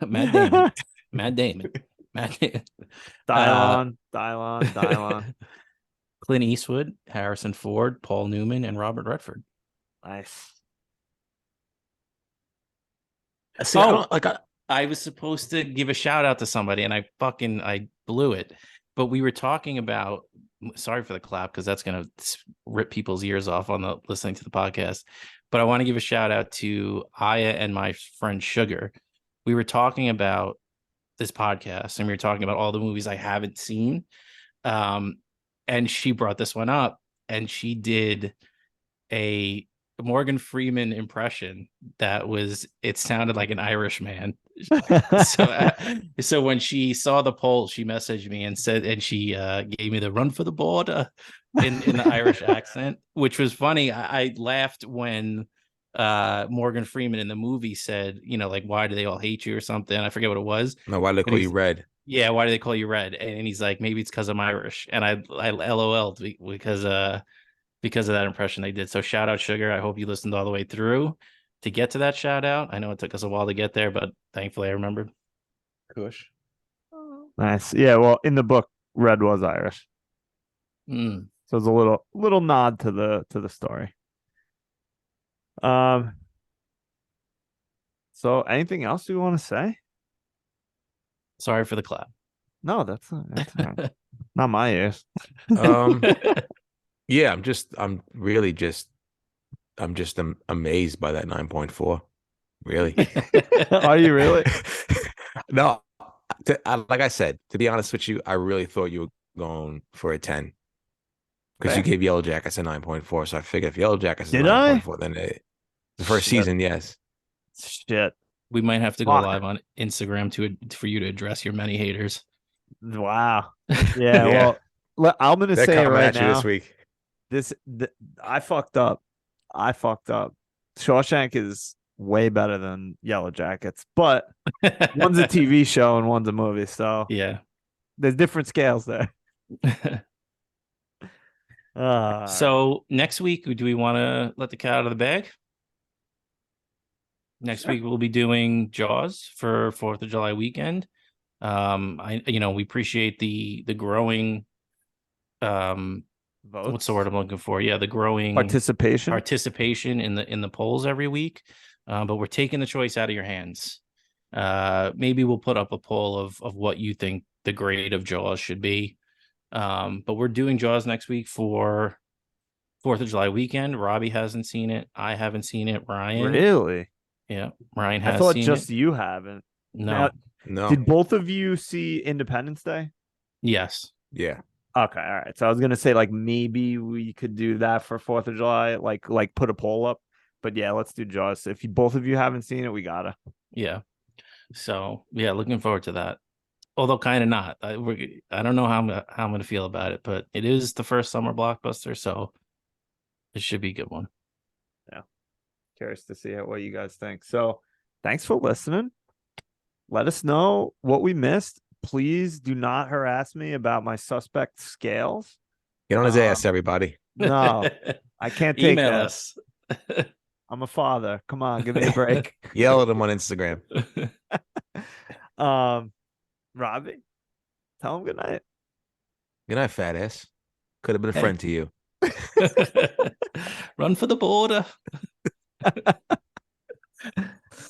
Matt Damon. Matt Damon. Matt Damon. Dylon. Clint Eastwood, Harrison Ford, Paul Newman, and Robert Redford. Nice. See, I was supposed to give a shout out to somebody, and I blew it. But we were talking about. Sorry for the clap, because that's gonna rip people's ears off on the listening to the podcast. But I want to give a shout out to Aya and my friend Sugar. We were talking about this podcast, and we were talking about all the movies I haven't seen. And she brought this one up, and she did a Morgan Freeman impression it sounded like an Irish man. So when she saw the poll, she messaged me and she gave me the run for the border in the Irish accent, which was funny. I laughed when Morgan Freeman in the movie said, like, why do they all hate you or something? I forget what it was. No, why do they call you Red? Yeah, why do they call you Red? And he's like, maybe it's because I'm Irish. And I LOL'd because of that impression they did. So shout out Sugar. I hope you listened all the way through to get to that shout out. I know it took us a while to get there, but thankfully I remembered. Kush. Nice. Yeah. Well, in the book, Red was Irish, Mm. so it's a little nod to the story. So anything else you want to say? Sorry for the clap. No, that's not my ears. Yeah, I'm really just amazed by that 9.4. Really? Are you really? No, Like I said, to be honest with you, I really thought you were going for a 10 because you Fair. gave Yellow Jackets a 9.4. So I figured if Yellow Jackets is Did I? 9.4, then the first Shit. season, yes. Shit. We might have to go Fuck. live on Instagram for you to address your many haters. Wow. Yeah. Yeah. Well, I'm gonna They're say it coming right at you this now. week. I fucked up. I fucked up. Shawshank is way better than Yellow Jackets, but one's a TV show and one's a movie, so Yeah. there's different scales there. All right. So next week, do we want to let the cat out of the bag? Next Sure. week we'll be doing Jaws for 4th of July weekend. We appreciate the growing Votes? what's the word I'm looking for? Yeah, the growing Participation in the polls every week. But we're taking the choice out of your hands. Maybe we'll put up a poll of what you think the grade of Jaws should be. But we're doing Jaws next week for 4th of July weekend. Robbie hasn't seen it. I haven't seen it. Ryan. Really? Yeah, Ryan I has thought seen just it. you haven't. No. No. Did both of you see Independence Day? Yes. Yeah. Okay, all right. So I was gonna say like maybe we could do that for 4th of July, like put a poll up. But yeah, let's do Jaws. If both of you haven't seen it, we gotta. Yeah. So yeah, looking forward to that. Although kind of not. I don't know how I'm going to feel about it, but it is the first summer blockbuster, so it should be a good one. Yeah. Curious to see what you guys think. So thanks for listening. Let us know what we missed. Please do not harass me about my suspect scales. Get on his ass, everybody. No, I can't take Email that. us. I'm a father. Come on, give me a break. Yell at him on Instagram. Robbie, tell him good night. Good night, fat ass. Could have been a Hey. friend to you. Run for the border.